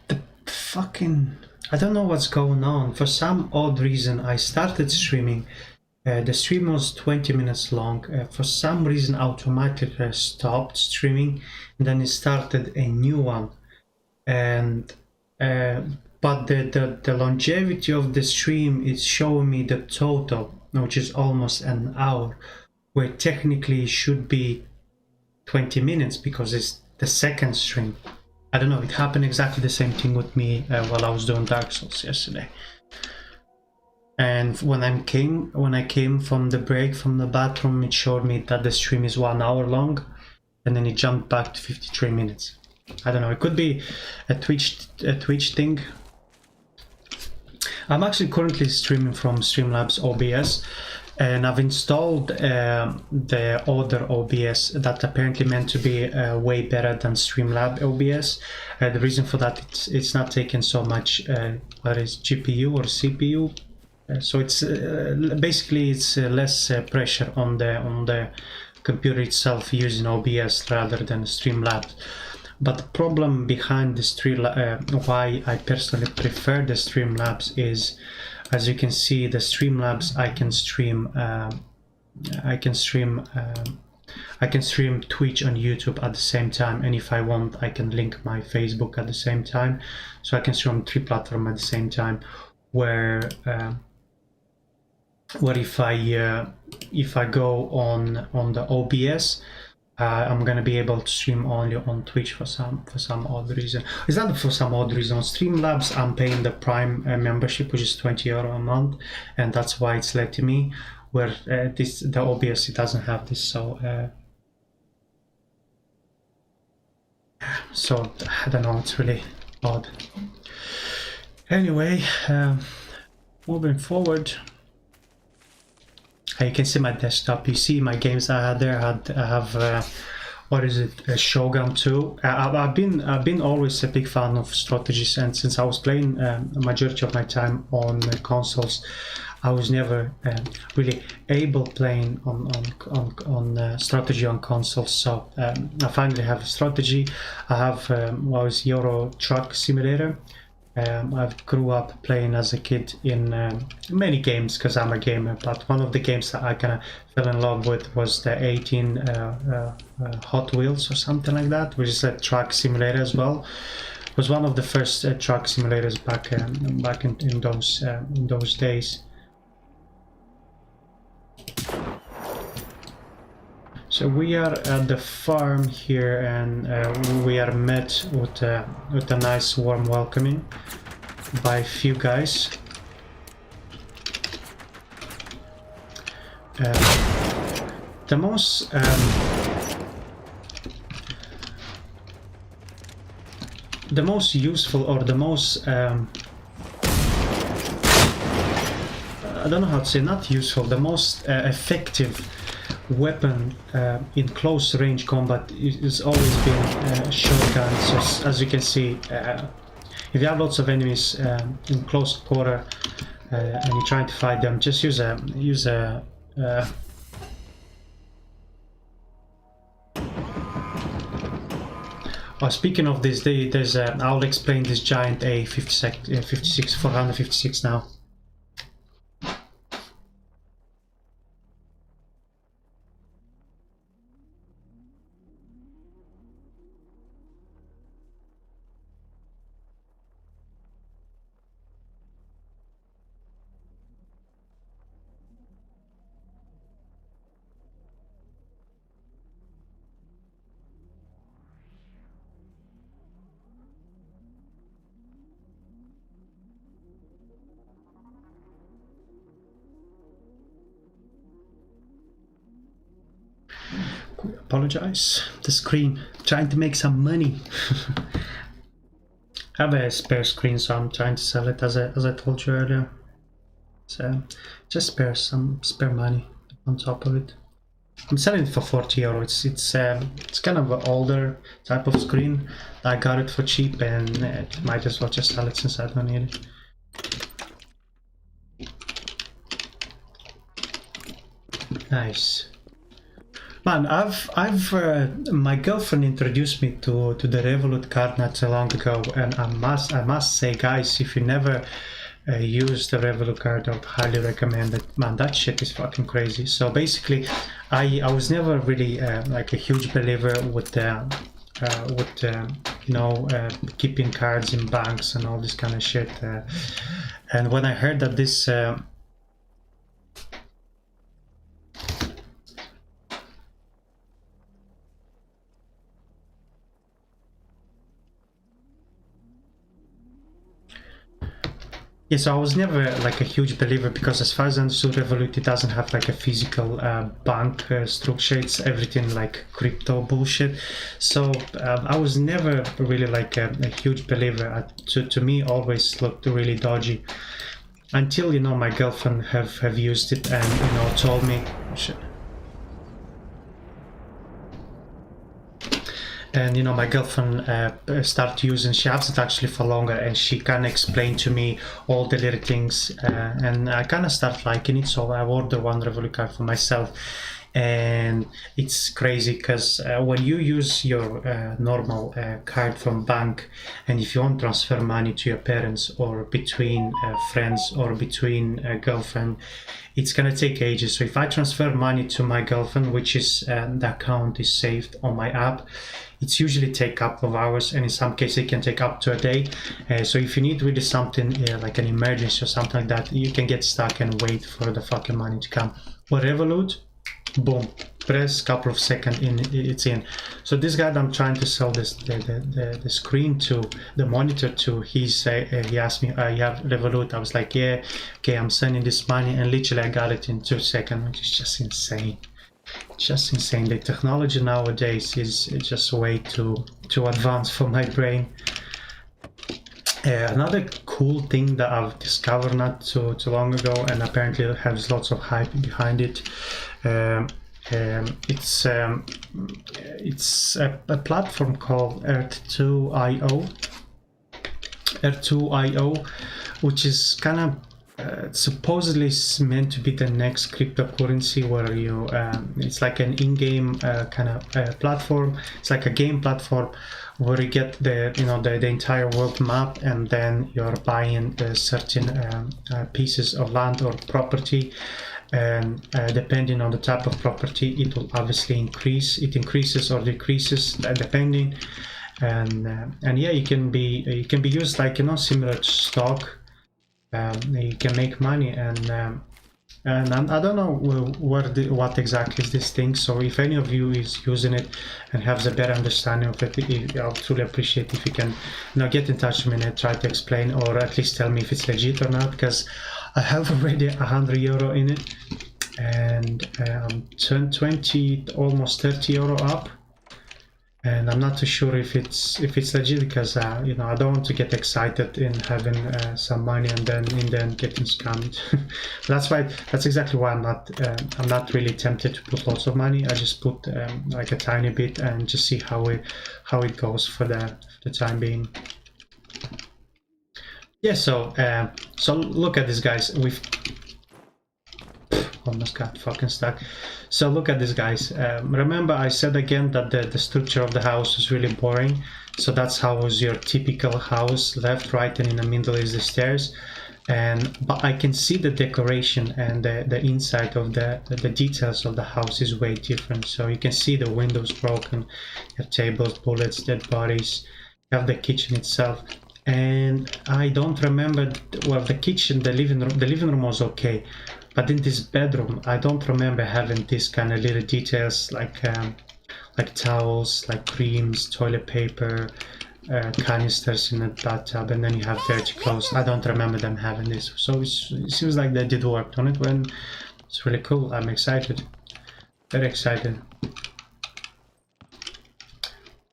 Speaker 1: fucking, I don't know what's going on. For some odd reason, I started streaming. The stream was 20 minutes long. For some reason, automatically stopped streaming, and then it started a new one. And but the longevity of the stream is showing me the total, which is almost an hour, where technically it should be 20 minutes because it's the second stream. I don't know, it happened exactly the same thing with me while I was doing Dark Souls yesterday. And when I came from the break from the bathroom, it showed me that the stream is 1 hour long, and then it jumped back to 53 minutes. I don't know, it could be a Twitch thing. I'm actually currently streaming from Streamlabs OBS, and I've installed the other OBS that apparently meant to be way better than Streamlabs OBS. The reason for that, it's not taking so much what is GPU or CPU, so it's basically it's less pressure on the computer itself using OBS rather than Streamlabs. But the problem behind the why I personally prefer the Streamlabs is, as you can see, the Streamlabs I can stream Twitch and YouTube at the same time, and if I want, I can link my Facebook at the same time, so I can stream 3 platforms at the same time. Where if I go on the OBS, I'm gonna be able to stream only on Twitch for some odd reason. It's not for some odd reason. On Streamlabs, I'm paying the Prime membership, which is €20 a month, and that's why it's letting me. Where the OBS, it doesn't have this, so I don't know. It's really odd. Anyway, moving forward. You can see my desktop. You see my games I had there. I have what is it? Shogun 2. I've been always a big fan of strategies, and since I was playing a majority of my time on consoles, I was never really able playing on strategy on consoles. So I finally have a strategy. I have what was Euro Truck Simulator. I grew up playing as a kid in many games because I'm a gamer, but one of the games that I kind of fell in love with was the 18 Hot Wheels or something like that, which is a truck simulator as well. It was one of the first truck simulators back in those days. So we are at the farm here, and we are met with a nice warm welcoming by a few guys. The most useful, or the most I don't know how to say, not useful, the most effective weapon in close range combat is always been shotguns. So as you can see, if you have lots of enemies in close quarter and you're trying to fight them, just use a oh, speaking of this, there's I'll explain this giant A56 456 now. Apologize. The screen, trying to make some money. I have a spare screen, so I'm trying to sell it, as I told you earlier. So just spare money on top of it. I'm selling it for 40 euro. It's kind of an older type of screen. I got it for cheap, and might as well just sell it since I don't need it. Nice. Man, my girlfriend introduced me to the Revolut card not so long ago, and I must say, guys, if you never use the Revolut card, I would highly recommend it. Man, that shit is fucking crazy. So basically, I was never really like a huge believer with you know, keeping cards in banks and all this kind of shit. And when I heard that this yes, I was never like a huge believer, because as far as I understood, Revolut, it doesn't have like a physical bank structure. It's everything like crypto bullshit. So I was never really like a huge believer. To me, always looked really dodgy. Until, you know, my girlfriend have used it and, you know, told me. And, you know, my girlfriend started using, she has it actually for longer, and she kind of explained to me all the little things, and I kind of start liking it. So I ordered one Revolut card for myself, and it's crazy because when you use your normal card from bank, and if you want to transfer money to your parents, or between friends, or between a girlfriend, it's gonna take ages. So if I transfer money to my girlfriend, which is the account is saved on my app, it's usually take a couple of hours, and in some cases it can take up to a day. So if you need really something like an emergency or something like that, you can get stuck and wait for the fucking money to come. For Revolut, boom, press, couple of seconds in, it's in. So this guy that I'm trying to sell this the screen to, the monitor to, he asked me, you have Revolut? I was like, yeah, okay, I'm sending this money, and literally I got it in 2 seconds, which is just insane. Just insane. The technology nowadays is just way too advanced for my brain. Another cool thing that I've discovered not too long ago, and apparently it has lots of hype behind it, it's a platform called Earth2.io, which is kind of supposedly it's meant to be the next cryptocurrency where you it's like an in-game kind of platform. It's like a game platform where you get the the entire world map, and then you're buying certain pieces of land or property, and depending on the type of property, it will obviously increases or decreases depending. And yeah, you can be used like similar to stock. You can make money, and I don't know what exactly is this thing. So if any of you is using it and has a better understanding of it, I'll truly appreciate if you can get in touch with me and try to explain, or at least tell me if it's legit or not, because I have already €100 in it, and I'm 20, almost €30 up. And I'm not too sure if it's legit, because I don't want to get excited in having some money and then in the end getting scammed. That's exactly why I'm not really tempted to put lots of money. I just put like a tiny bit and just see how it goes for the time being. Yeah. So look at this, guys. We've almost got fucking stuck. So look at this, guys. Remember I said again that the structure of the house is really boring. So that's how was your typical house, left, right, and in the middle is the stairs. But I can see the decoration and the inside of the details of the house is way different. So you can see the windows broken, you have tables, bullets, dead bodies, you have the kitchen itself. And I don't remember, well, the kitchen, the living room was okay. But in this bedroom, I don't remember having these kind of little details like towels, like creams, toilet paper, canisters in a bathtub, and then you have dirty clothes. I don't remember them having this. So it seems like they did work on it. When it's really cool. I'm excited, very excited.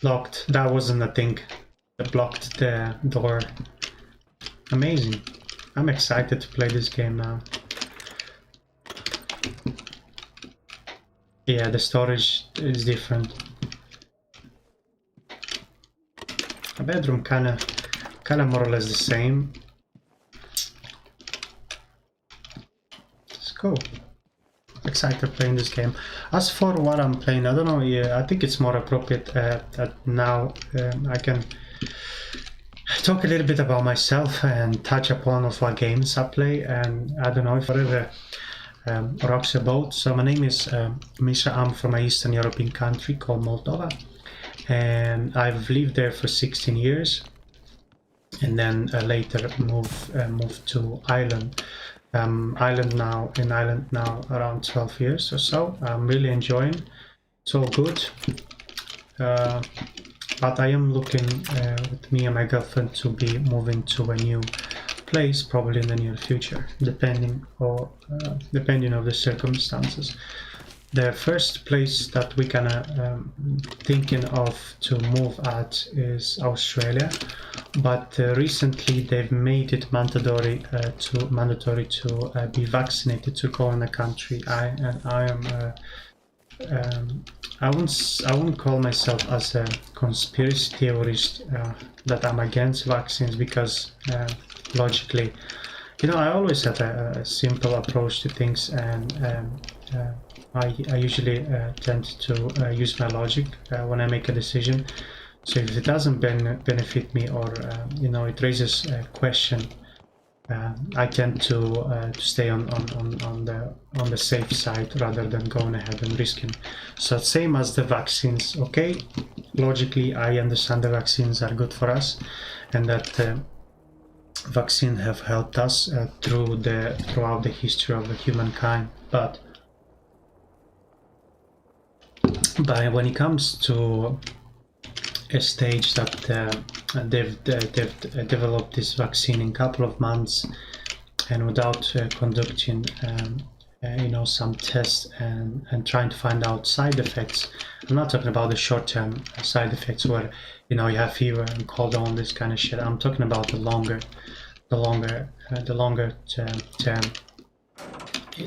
Speaker 1: Locked. That wasn't a thing. That blocked the door. Amazing. I'm excited to play this game now. Yeah, the storage is different. A bedroom kind of more or less the same. It's cool. Excited playing this game. As for what I'm playing, I don't know. Yeah, I think it's more appropriate that now I can talk a little bit about myself and touch upon of what games I play. And I don't know if whatever rocks your boat. So my name is Misha. I'm from an Eastern European country called Moldova, and I've lived there for 16 years, and then later moved to Ireland. Ireland now around 12 years or so. I'm really enjoying. It's all good, but I am looking with me and my girlfriend to be moving to a new place probably in the near future, depending of the circumstances. The first place that we thinking of to move at is Australia, but recently they've made it mandatory to be vaccinated to go in the country. I wouldn't call myself as a conspiracy theorist that I'm against vaccines, because logically, I always have a simple approach to things, and I usually tend to use my logic when I make a decision. So if it doesn't benefit me, or it raises a question, I tend to stay on the safe side rather than going ahead and risking. So same as the vaccines. Okay, logically I understand the vaccines are good for us, and that vaccines have helped us throughout the history of humankind. But when it comes to a stage that they've developed this vaccine in a couple of months, and without conducting some tests and trying to find out side effects. I'm not talking about the short-term side effects where you have fever and cold, all this kind of shit. I'm talking about the longer term.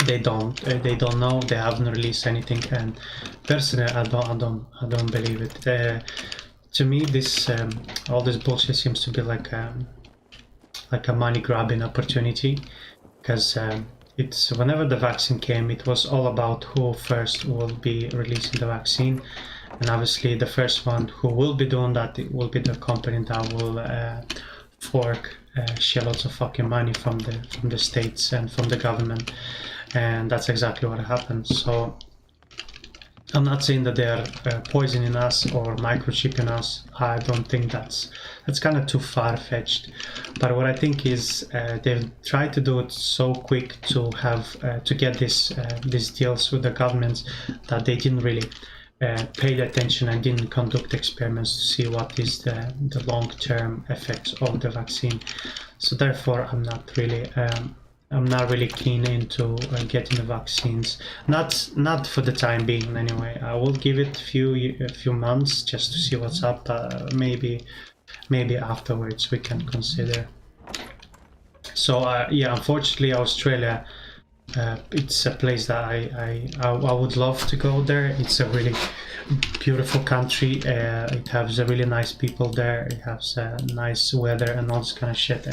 Speaker 1: They don't know. They haven't released anything, and personally, I don't believe it. To me, this all this bullshit seems to be like a money grabbing opportunity, because it's whenever the vaccine came, it was all about who first will be releasing the vaccine, and obviously the first one who will be doing that, it will be the company that will fork shitloads of fucking money from the states and from the government, and that's exactly what happened. So I'm not saying that they are poisoning us or microchipping us. I don't think that's kind of too far-fetched. But what I think is they've tried to do it so quick to have to get these deals with the governments that they didn't really paid attention and didn't conduct experiments to see what is the long-term effects of the vaccine. So therefore, I'm not really keen into getting the vaccines. Not for the time being, anyway. I will give it a few months just to see what's up. Maybe afterwards we can consider. So yeah, unfortunately, Australia. It's a place that I would love to go there. It's a really beautiful country. It has a really nice people there. It has nice weather and all this kind of shit.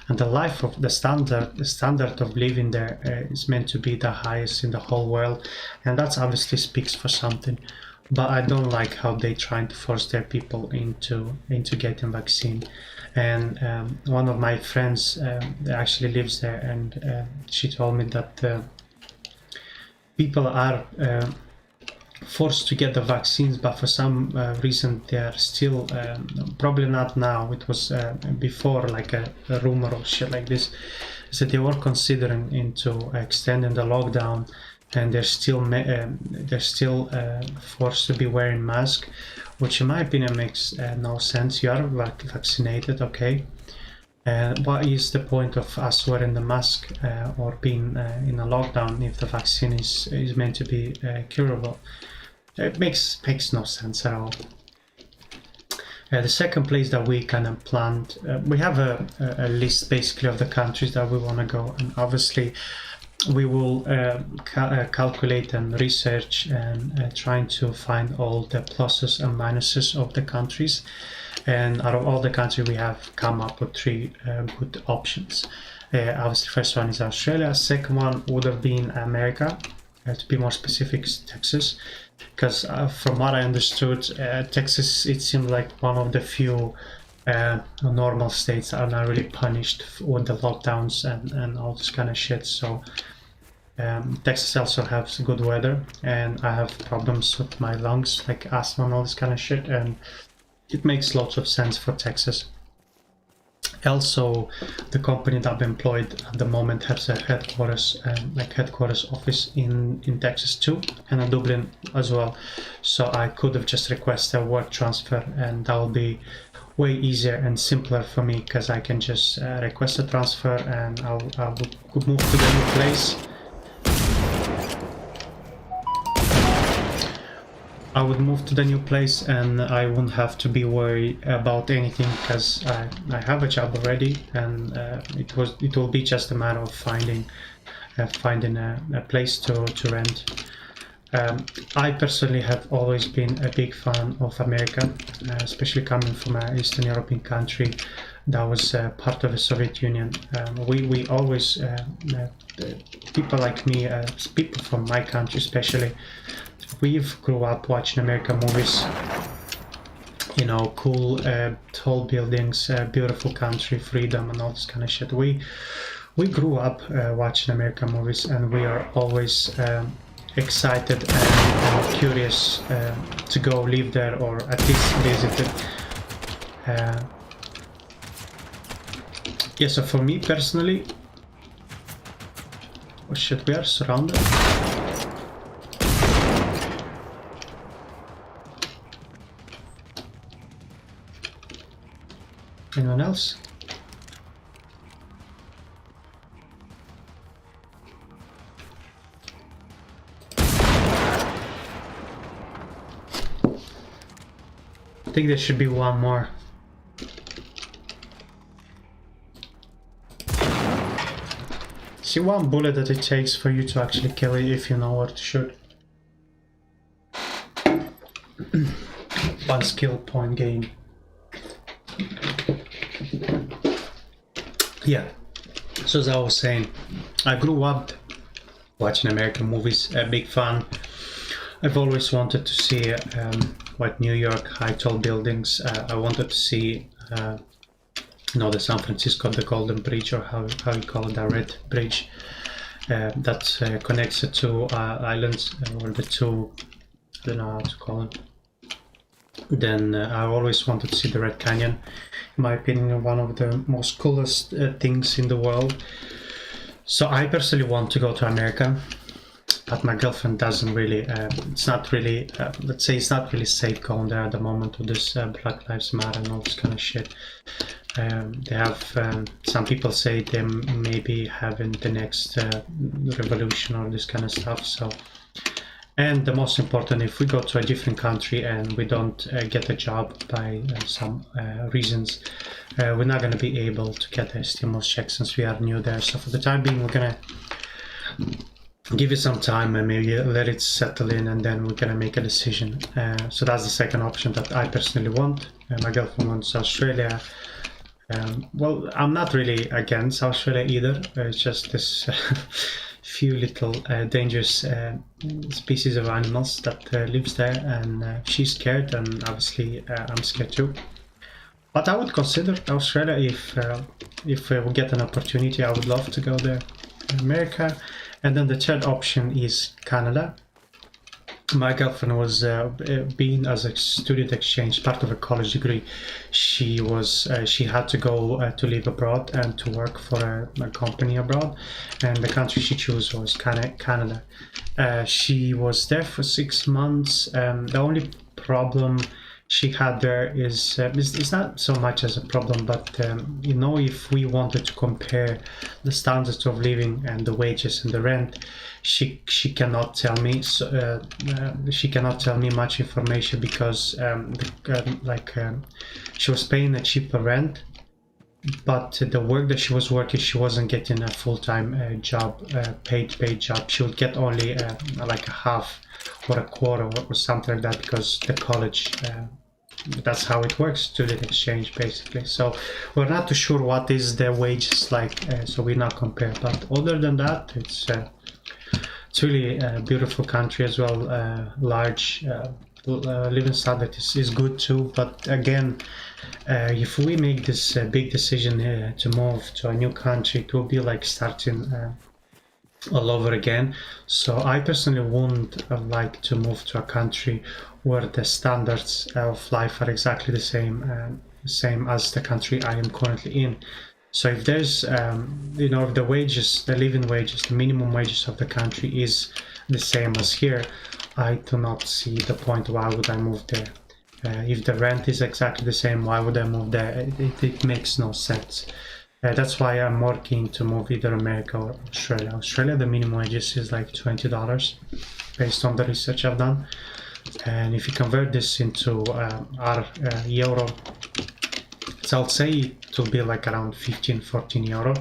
Speaker 1: And the life of the standard of living there is meant to be the highest in the whole world, and that obviously speaks for something. But I don't like how they trying to force their people into getting vaccine. And one of my friends actually lives there, and she told me that people are forced to get the vaccines, but for some reason they are still probably not now. It was before, like a rumor or shit like this, is that they were considering into extending the lockdown, and they're still forced to be wearing mask, which in my opinion makes no sense. You are vaccinated, okay, what is the point of us wearing the mask or being in a lockdown if the vaccine is meant to be curable? It makes no sense at all. The second place that we kind of planned, we have a list basically of the countries that we want to go, and obviously we will calculate and research and trying to find all the pluses and minuses of the countries. And out of all the countries, we have come up with three good options. Obviously, first one is Australia. Second one would have been America. To be more specific, Texas, because from what I understood, Texas, it seemed like one of the few normal states that are not really punished with the lockdowns and all this kind of shit. So Texas also has good weather, and I have problems with my lungs, like asthma and all this kind of shit, and it makes lots of sense for Texas. Also, the company that I'm employed at the moment has a headquarters office in Texas too, and in Dublin as well. So I could have just requested a work transfer, and that will be way easier and simpler for me, because I can just request a transfer, and I would move to the new place. I would move to the new place, and I wouldn't have to be worried about anything, because I have a job already, and it will be just a matter of finding a place to rent. I personally have always been a big fan of America, especially coming from an Eastern European country that was part of the Soviet Union. We always, people like me, people from my country especially, we've grew up watching American movies. You know, cool, tall buildings, beautiful country, freedom, and all this kind of shit. We grew up watching American movies, and we are always excited and curious to go live there, or at least visit it. Yeah, so for me personally, oh shit, we are surrounded. Anyone else? I think there should be one more. See, one bullet that it takes for you to actually kill it if you know where to shoot. One skill point gain. Yeah, So as I was saying, I grew up watching American movies, a big fan. I've always wanted to see like New York, high tall buildings. I wanted to see, the San Francisco, the Golden Bridge, or how you call it, the Red Bridge, that connects the two islands, or the two, I don't know how to call it. Then I always wanted to see the Red Canyon. In my opinion, one of the most coolest things in the world. So I personally want to go to America, but my girlfriend doesn't really. It's not really. Let's say it's not really safe going there at the moment with this Black Lives Matter and all this kind of shit. They have some people say they may be having the next revolution or this kind of stuff. So, and the most important, if we go to a different country and we don't get a job by some reasons, we're not going to be able to get a stimulus check since we are new there. So for the time being, we're going to give it some time and maybe let it settle in, and then we're gonna make a decision. So that's the second option that I personally want. My girlfriend wants Australia. Well, I'm not really against Australia either. It's just this few little dangerous species of animals that lives there, and she's scared, and obviously I'm scared too. But I would consider Australia if we get an opportunity. I would love to go there. America. And then the third option is Canada. My girlfriend was being as a student exchange, part of a college degree. She had to go to live abroad and to work for a company abroad, and the country she chose was Canada. She was there for 6 months. The only problem she had there is it's not so much as a problem, but if we wanted to compare the standards of living and the wages and the rent, she cannot tell me. So she cannot tell me much information because she was paying a cheaper rent, but the work that she was working, she wasn't getting a full-time job, paid job. She would get only like a half or a quarter or something like that, because the college, that's how it works, student exchange basically. So we're not too sure what is their wages like, so we're not compare. But other than that, it's really a beautiful country as well. Large, living standard is good too. But again, if we make this big decision to move to a new country, it will be like starting all over again. So I personally wouldn't like to move to a country where the standards of life are exactly the same as the country I am currently in. So if there's if the wages, the living wages, the minimum wages of the country is the same as here, I do not see the point. Why would I move there? If the rent is exactly the same, why would I move there? It makes no sense. That's why I'm more keen to move either America or Australia. Australia, the minimum wages is like $20 based on the research I've done. And if you convert this into our euro, so I'll say it will be like around 14 euro.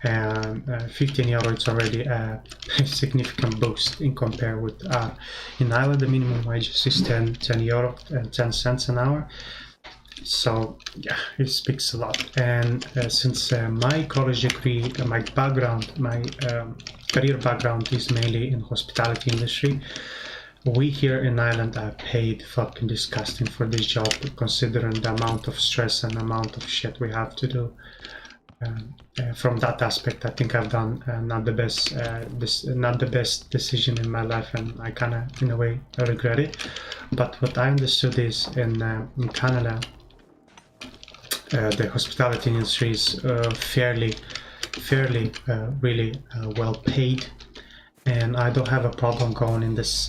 Speaker 1: And 15 euro, it's already a significant boost in compare with in Ireland, the minimum wage is 10 euro and 10 cents an hour. So yeah, it speaks a lot. And since my college degree, my background, my career background is mainly in hospitality industry, we here in Ireland are paid fucking disgusting for this job, considering the amount of stress and amount of shit we have to do. From that aspect, I think I've done not the best decision in my life, and I kind of in a way regret it. But what I understood is in Canada, the hospitality industry is fairly really well paid, and I don't have a problem going in this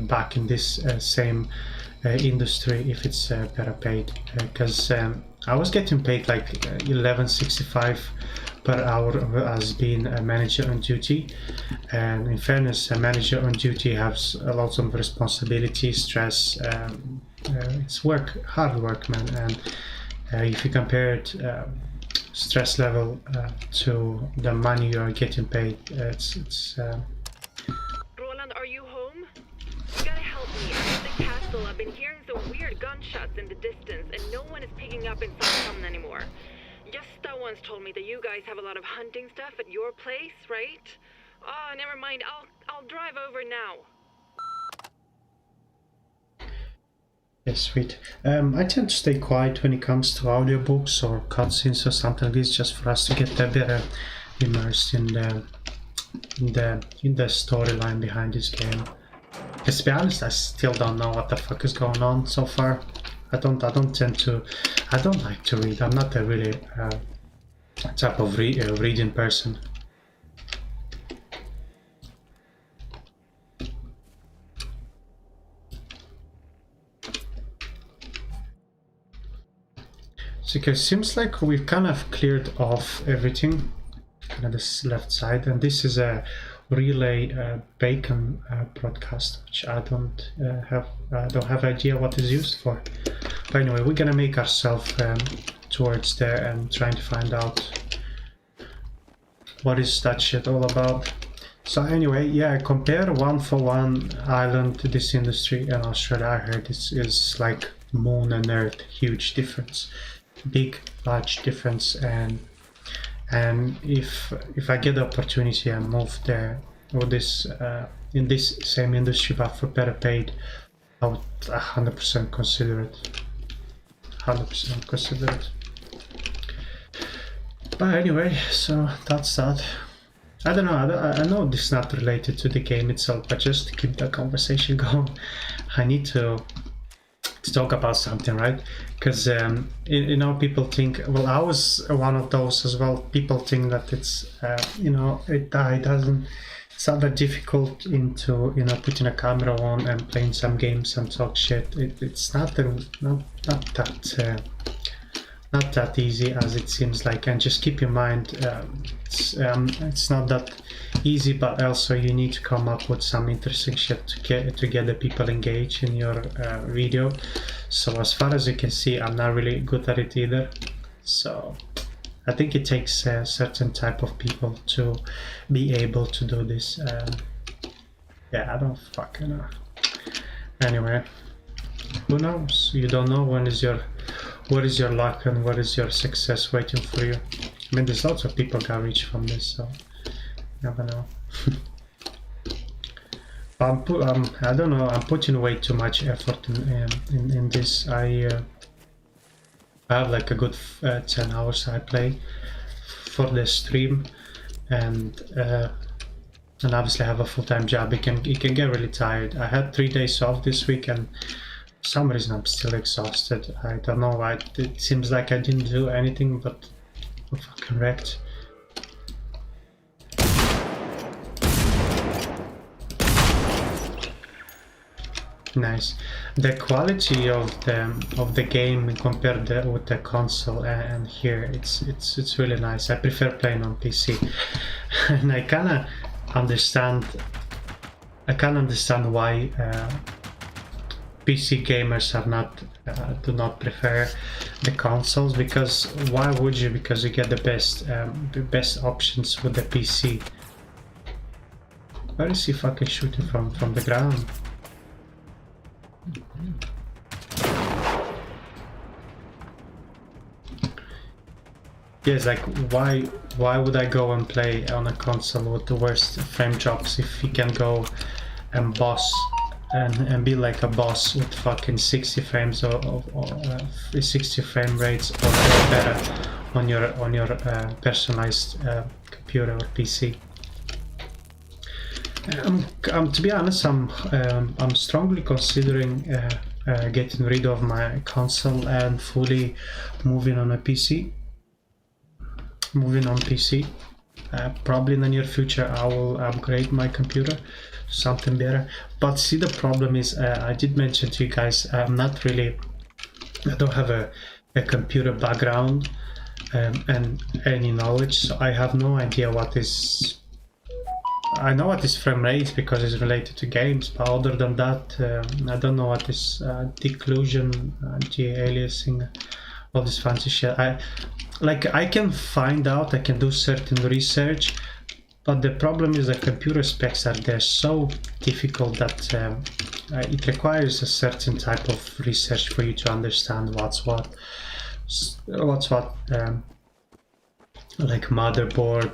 Speaker 1: back in this same industry if it's better paid, because I was getting paid like $11.65 per hour as being a manager on duty, and in fairness, a manager on duty has a lot of responsibility, stress, it's hard work, man. And if you compare it stress level to the money you are getting paid, it's
Speaker 2: Roland, are you home? You gotta help me. I'm at the castle. I've been hearing some weird gunshots in the distance, and no one is picking up in Southampton anymore. Just once told me that you guys have a lot of hunting stuff at your place, right? Oh, never mind. I'll drive over now.
Speaker 1: Yes, sweet. I tend to stay quiet when it comes to audiobooks or cutscenes or something like this, just for us to get a better immersed in the storyline behind this game. Because to be honest, I still don't know what the fuck is going on so far. I don't like to read. I'm not a really type of reading person. So it seems like we've kind of cleared off everything, kind of this left side, and this is a relay bacon broadcast, which I don't have idea what is used for. But anyway, we're gonna make ourselves towards there and trying to find out what is that shit all about. So anyway, yeah, compare 1-for-1 Island to this industry and Australia. I heard this is like moon and earth, huge difference, big large difference. And if I get the opportunity and move there or this in this same industry but for better paid, I would 100% consider it. 100% consider it. But anyway, so that's that. I don't know, I know this is not related to the game itself, but just to keep the conversation going, I need to talk about something, right? Because you know, people think, well, I was one of those as well. People think that it's you know, it's not that difficult into, you know, putting a camera on and playing some games and talk shit. It's not that easy as it seems like. And just keep in mind, it's not that easy, but also you need to come up with some interesting shit to get the people engaged in your video. So as far as you can see, I'm not really good at it either. So I think it takes a certain type of people to be able to do this. Yeah, I don't fucking know. Anyway, who knows? You don't know what is your luck and what is your success waiting for you. I mean, there's lots of people got rich from this, so you never know. I don't know, I'm putting way too much effort in this. I have like a good 10 hours I play for the stream, and obviously I have a full-time job. It can get really tired. I had 3 days off this week, and for some reason I'm still exhausted. I don't know why. It seems like I didn't do anything, but I'm fucking wrecked. Nice. The quality of the game compared with the console and here, it's really nice. I prefer playing on PC, and I kinda understand why PC gamers do not prefer the consoles, because why would you? Because you get the best options with the PC. Where is he fucking shooting from the ground? Yes, like why would I go and play on a console with the worst frame drops if you can go and boss and be like a boss with fucking 60 frames or 60 frame rates or better on your personalized computer or PC. To be honest, I'm strongly considering getting rid of my console and fully moving on PC. Probably in the near future I will upgrade my computer to something better. But see, the problem is, I did mention to you guys, I don't have a computer background and any knowledge, so I have no idea what is. I know what is frame rate because it's related to games, but other than that, I don't know what is declusion, anti-aliasing, all this fancy shit. I can find out, I can do certain research, but the problem is the computer specs they're so difficult that it requires a certain type of research for you to understand what's what. like motherboard,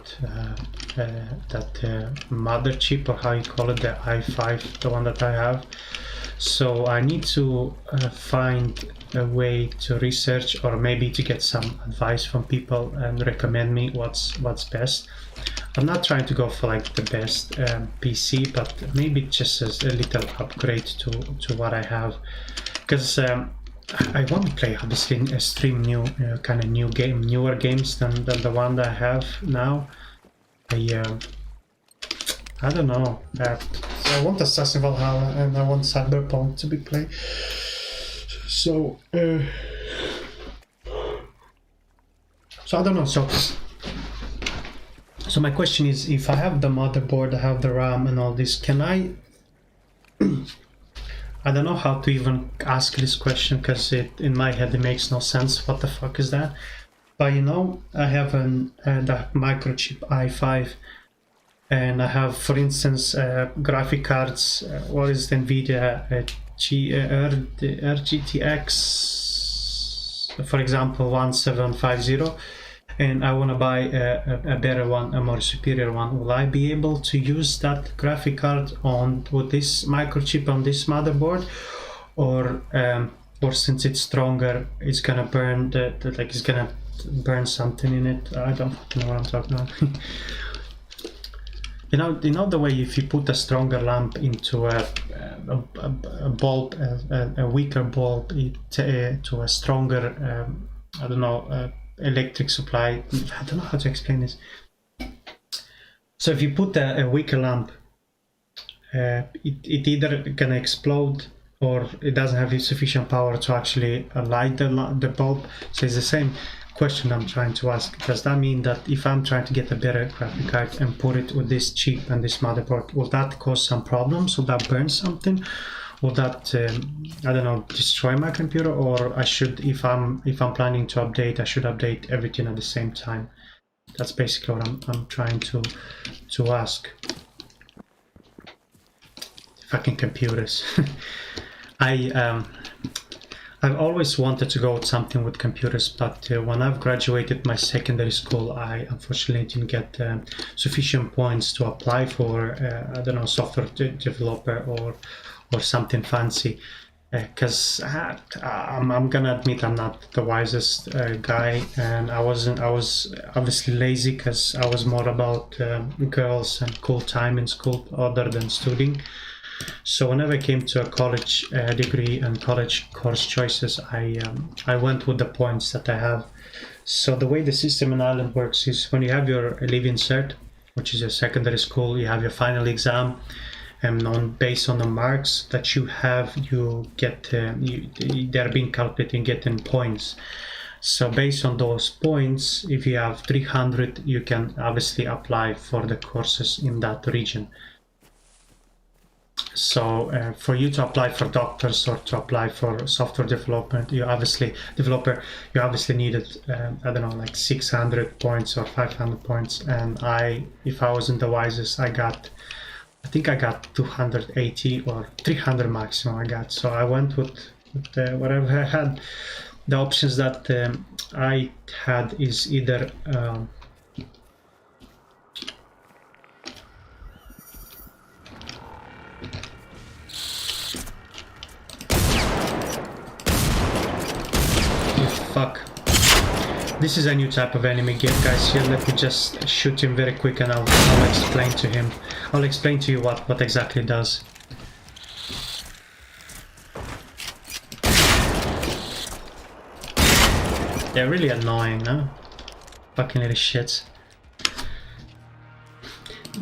Speaker 1: that mother chip, or how you call it, the i5, the one that I have. So I need to find a way to research, or maybe to get some advice from people and recommend me what's best. I'm not trying to go for like the best PC, but maybe just as a little upgrade to what I have, because I want to play, obviously, stream newer games than the one that I have now. I don't know. I want Assassin's Valhalla and I want Cyberpunk to be played. So I don't know. So my question is, if I have the motherboard, I have the RAM and all this, can I? I don't know how to even ask this question, because in my head it makes no sense. What the fuck is that? But you know, I have the microchip i5, and I have, for instance, graphic cards. What is the NVIDIA RGTX, for example, 1750, and I want to buy a better one, a more superior one. Will I be able to use that graphic card with this microchip on this motherboard, or since it's stronger, it's gonna burn it's gonna burn something in it? I don't fucking know what I'm talking about. You know the way if you put a stronger lamp into a bulb, a weaker bulb, to a stronger, I don't know, electric supply. I don't know how to explain this. So if you put a weaker lamp, it either gonna explode, or it doesn't have sufficient power to actually light the bulb. So it's the same question I'm trying to ask. Does that mean that if I'm trying to get a better graphic card and put it with this chip and this motherboard, will that cause some problems? Will that burn something? Will that I don't know, destroy my computer? Or I should, if I'm planning to update, I should update everything at the same time? That's basically what I'm trying to ask. Fucking computers. I've always wanted to go with something with computers, but when I've graduated my secondary school, I unfortunately didn't get sufficient points to apply for, I don't know, software developer or something fancy. Because I'm gonna admit I'm not the wisest guy, and I was obviously lazy, because I was more about girls and cool time in school other than studying. So whenever I came to a college degree and college course choices, I went with the points that I have. So the way the system in Ireland works is, when you have your Leaving Cert, which is your secondary school, you have your final exam, and based on the marks that you have, you get they're being calculated and getting points. So based on those points, if you have 300, you can obviously apply for the courses in that region. So for you to apply for doctors or to apply for software development, you obviously needed I don't know, like 600 points or 500 points. And if I wasn't the wisest, I think I got 280 or 300 maximum I got. So I went with whatever I had. The options that I had is either fuck. This is a new type of enemy game, guys. Here, let me just shoot him very quick, and I'll explain to him. I'll explain to you what exactly it does. They're really annoying, no? Fucking little shits.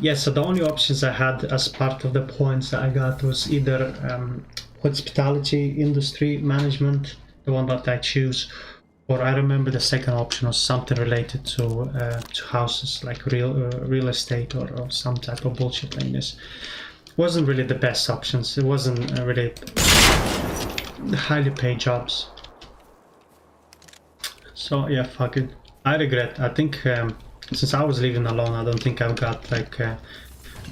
Speaker 1: Yeah, so the only options I had as part of the points that I got was either hospitality industry management, the one that I choose, or I remember the second option was something related to houses, like real estate or some type of bullshit like this. Wasn't really the best options. It wasn't really highly paid jobs. So yeah, fuck it. I regret. I think since I was living alone, I don't think I've got like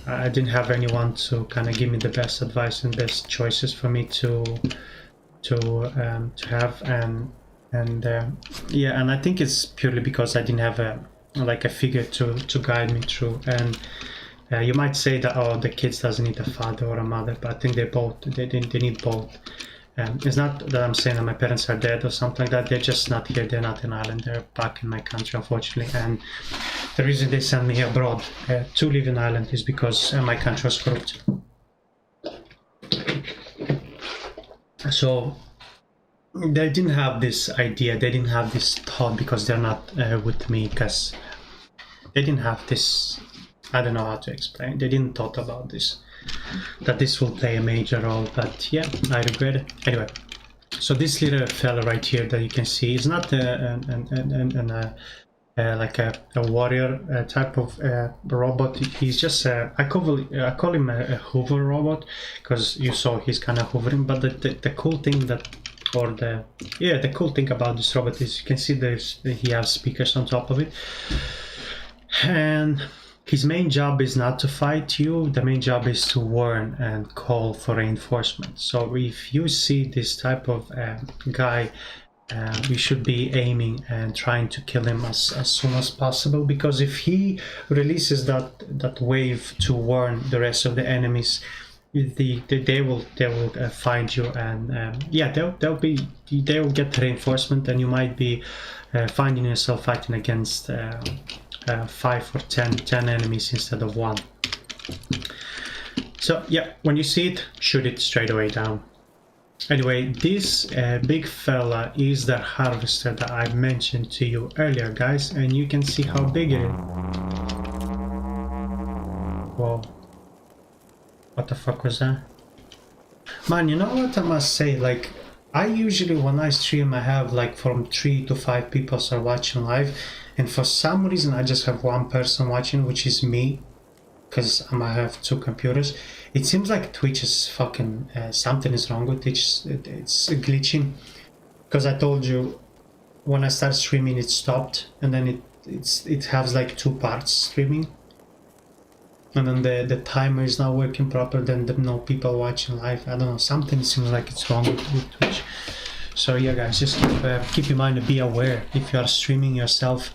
Speaker 1: I didn't have anyone to kind of give me the best advice and best choices for me to have, and yeah, and I think it's purely because I didn't have like a figure to guide me through. And you might say that, oh, the kids doesn't need a father or a mother, but I think they need both. It's not that I'm saying that my parents are dead or something like that. They're just not here. They're not in Ireland. They're back in my country, unfortunately. And the reason they sent me abroad to live in Ireland is because my country was corrupt. So they didn't have this idea. They didn't have this thought because they're not with me. Because they didn't have this. I don't know how to explain. They didn't thought about this. That this will play a major role, but yeah, I regret it. Anyway, so this little fella right here that you can see is not like a warrior type of robot. He's just I call him a hover robot because you saw he's kind of hovering. But the cool thing the cool thing about this robot is you can see he has speakers on top of it, and his main job is not to fight you. The main job is to warn and call for reinforcement. So if you see this type of guy, you should be aiming and trying to kill him as soon as possible, because if he releases that wave to warn the rest of the enemies, they will find you, and they will get reinforcement, and you might be finding yourself fighting against 5 or 10 enemies instead of 1. So yeah, when you see it, shoot it straight away down. Anyway, this big fella is the harvester that I mentioned to you earlier, guys, and you can see how big it is. Whoa, what the fuck was that? Man, you know what I must say, like, I usually when I stream I have like from 3 to 5 people are watching live, and for some reason I just have one person watching, which is me, because I might have 2 computers. It seems like Twitch is fucking something is wrong with Twitch. It's glitching, because I told you when I start streaming it stopped, and then it has like 2 parts streaming, and then the timer is not working proper, then no people watching live. I don't know, something seems like it's wrong with Twitch. So yeah, guys, just keep in mind and be aware if you are streaming yourself.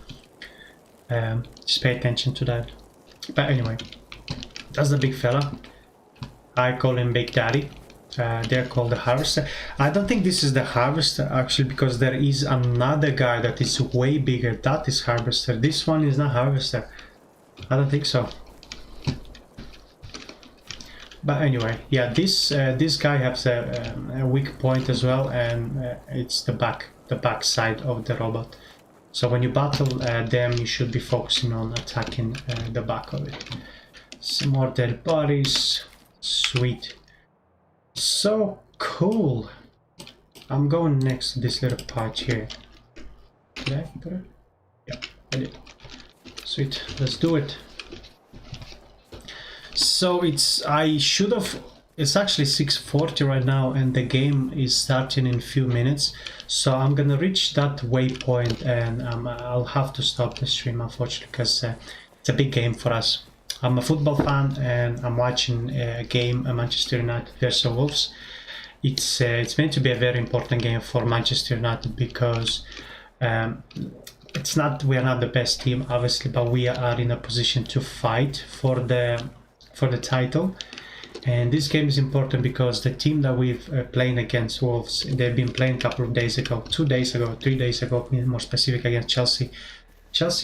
Speaker 1: Just pay attention to that. But anyway, that's the big fella. I call him Big Daddy. They're called the Harvester. I don't think this is the Harvester actually, because there is another guy that is way bigger. That is Harvester. This one is not Harvester. I don't think so. But anyway, yeah, this guy has a weak point as well, and it's the back side of the robot. So when you battle them, you should be focusing on attacking the back of it. Some more dead bodies. Sweet. So cool. I'm going next to this little part here. Did I put it? Yeah, I did. Sweet. Let's do it. So it's actually 6:40 right now, and the game is starting in a few minutes. So I'm gonna reach that waypoint, and I'll have to stop the stream, unfortunately, because it's a big game for us. I'm a football fan, and I'm watching a game, Manchester United versus Wolves. It's meant to be a very important game for Manchester United, because we are not the best team, obviously, but we are in a position to fight for the title. And this game is important because the team that we've playing against, Wolves, they've been playing a couple of days ago, 2 days ago, 3 days ago, more specific, against Chelsea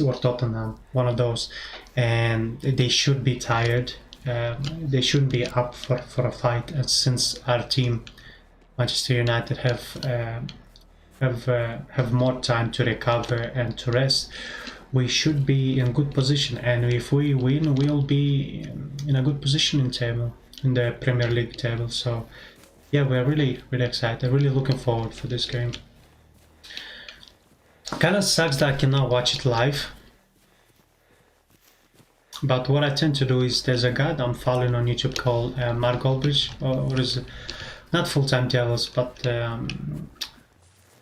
Speaker 1: or Tottenham, one of those, and they should be tired. They shouldn't be up for a fight, since our team, Manchester United, have more time to recover and to rest. We should be in good position, and if we win, we'll be in a good position in the Premier League table. So yeah, we're really excited, really looking forward for this game. Kind of sucks that I cannot watch it live, but what I tend to do is, there's a guy that I'm following on YouTube called Mark Goldbridge, or is it not Full-Time Devils, but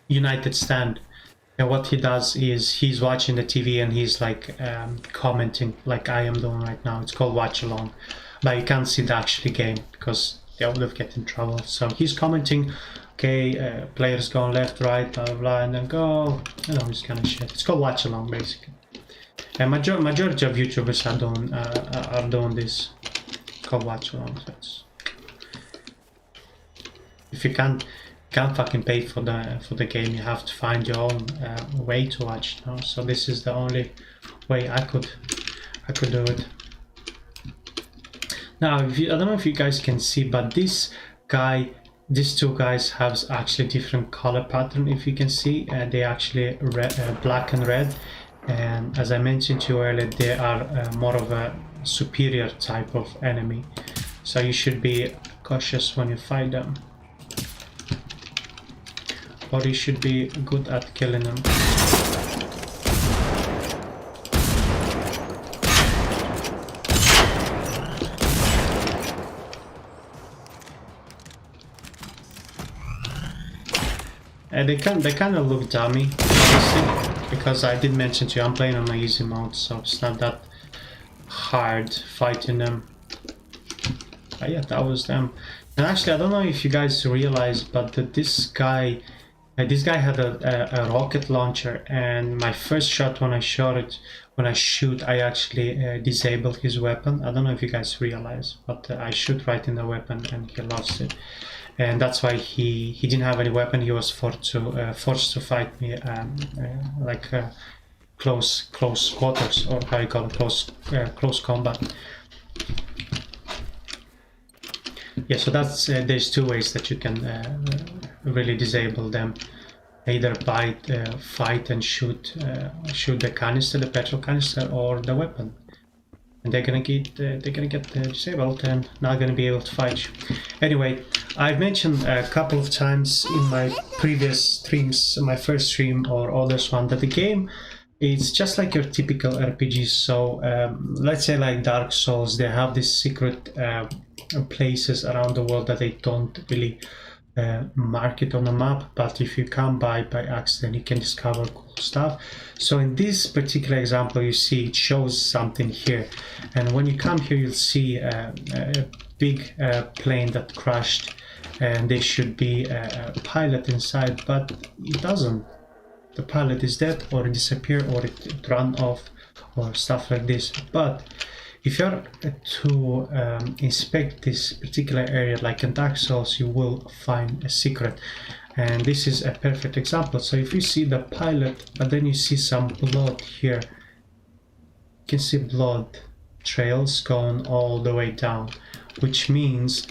Speaker 1: United Stand. And what he does is he's watching the TV and he's like commenting, like I am doing right now. It's called Watch Along, but you can't see the actual game because they would have get in trouble. So he's commenting, okay, players going left, right, blah blah, and then goal, this kind of shit. It's called Watch Along, basically. And majority of YouTubers are doing this. Go watch along. If you can't fucking pay for the game, you have to find your own way to watch. You know? So this is the only way I could do it. Now, I don't know if you guys can see, but these two guys have actually different color pattern. If you can see, they actually black and red. And as I mentioned to you earlier, they are more of a superior type of enemy. So you should be cautious when you fight them. Or you should be good at killing them. They kind of look dummy, honestly, because I did mention to you I'm playing on my easy mode, so it's not that hard fighting them. But yeah, that was them. And actually, I don't know if you guys realize, but this guy had a rocket launcher, and my first shot when I shoot, I actually disabled his weapon. I don't know if you guys realize, but I shoot right in the weapon and he lost it. And that's why he didn't have any weapon. He was forced to fight me like close quarters, or how you call it, close combat. Yeah, so that's there's two ways that you can really disable them. Either by fight and shoot the canister, the petrol canister, or the weapon. And they're gonna get disabled and not gonna be able to fight you. Anyway, I've mentioned a couple of times in my previous streams, my first stream or others one, that the game is just like your typical RPG. So let's say like Dark Souls, they have these secret places around the world that they don't really mark it on the map, but if you come by accident, you can discover cool stuff. So in this particular example, you see it shows something here, and when you come here, you'll see a big plane that crashed, and there should be a pilot inside, but it doesn't. The pilot is dead, or it disappeared, or it ran off, or stuff like this. But if you're to inspect this particular area, like in Dark Souls, you will find a secret, and this is a perfect example. So if you see the pilot, but then you see some blood here, you can see blood trails going all the way down, which means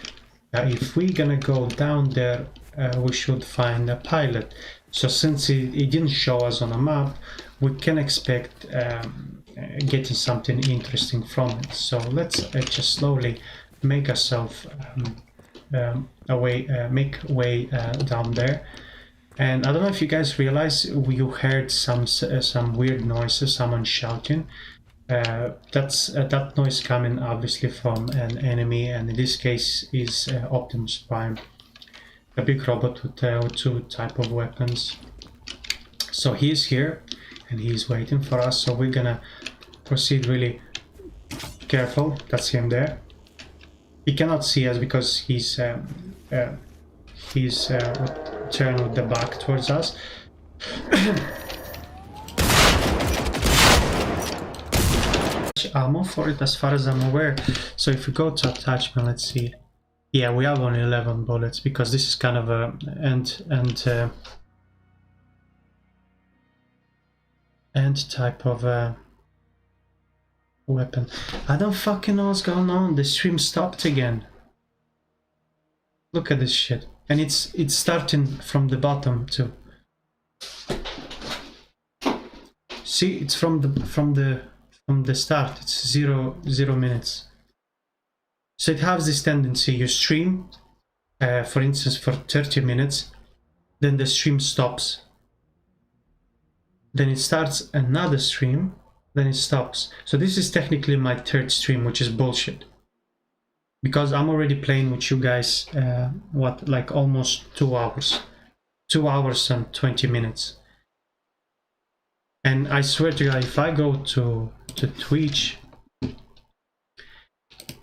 Speaker 1: that if we're gonna go down there, we should find a pilot. So since it didn't show us on a map, we can expect getting something interesting from it. So let's just slowly make ourselves make way down there. And I don't know if you guys realize, you heard some weird noises, someone shouting. That's that noise coming obviously from an enemy, and in this case is Optimus Prime, a big robot with two type of weapons. So he's here and he's waiting for us, so we're gonna proceed really careful. That's him there. He cannot see us because he's turned with the back towards us. Ammo for it as far as I'm aware. So if we go to attachment, let's see. Yeah, we have only 11 bullets because this is kind of a end type of weapon. I don't fucking know what's going on. The stream stopped again. Look at this shit, and it's starting from the bottom too. See, it's from the start. It's 0 minutes. So it has this tendency. You stream, for instance, for 30 minutes, then the stream stops. Then it starts another stream, then it stops. So this is technically my third stream, which is bullshit. Because I'm already playing with you guys, like almost 2 hours. 2 hours and 20 minutes. And I swear to God, if I go to Twitch,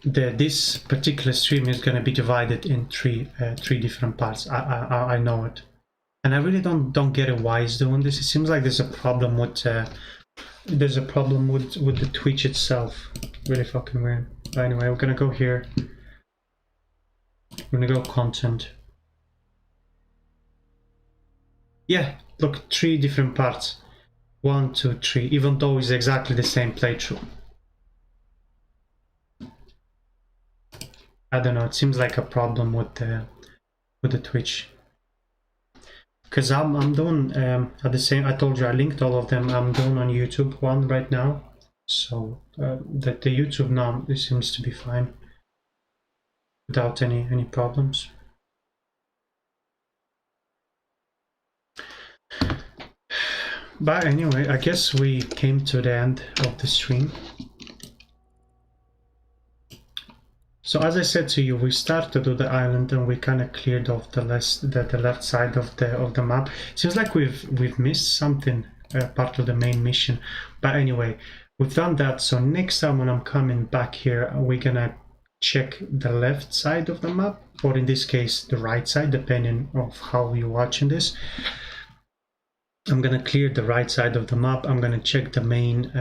Speaker 1: this particular stream is going to be divided in three different parts. I know it, and I really don't get it why it's doing this. It seems like there's a problem with there's a problem with the Twitch itself. Really fucking weird. But anyway, we're gonna go here. We're gonna go content. Yeah, look, 3 different parts. 1, 2, 3, even though it's exactly the same playthrough. I don't know, it seems like a problem with the Twitch. Because I'm doing at the same, I told you I linked all of them. I'm doing on YouTube one right now. So the YouTube now, it seems to be fine without any problems. But anyway, I guess we came to the end of the stream. So as I said to you, we started with the island and we kind of cleared off the left side of the map. It seems like we've missed something, part of the main mission. But anyway, we've done that. So next time when I'm coming back here, we're gonna check the left side of the map, or in this case, the right side, depending of how you're watching this. I'm gonna clear the right side of the map. I'm gonna check the main.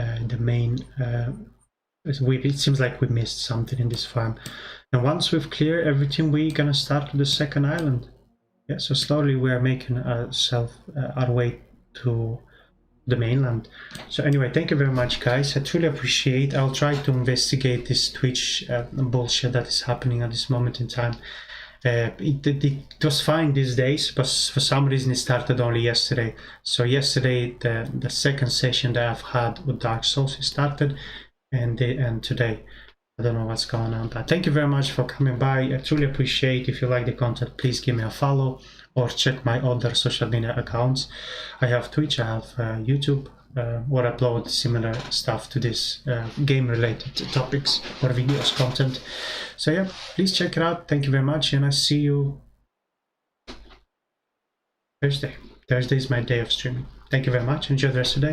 Speaker 1: It seems like we missed something in this farm, and once we've cleared everything, we're gonna start with the second island. Yeah, so slowly we are making our way to the mainland. So anyway, thank you very much, guys. I truly appreciate. I'll try to investigate this Twitch bullshit that is happening at this moment in time. It was fine these days, but for some reason it started only yesterday. So yesterday, the second session that I've had with Dark Souls started, and today I don't know what's going on. But thank you very much for coming by. I truly appreciate. If you like the content, please give me a follow or check my other social media accounts. I have Twitch, I have YouTube, where I upload similar stuff to this game related topics or videos content. So yeah, please check it out. Thank you very much, and I see you Thursday. Thursday is my day of streaming. Thank you very much. Enjoy the rest of the day.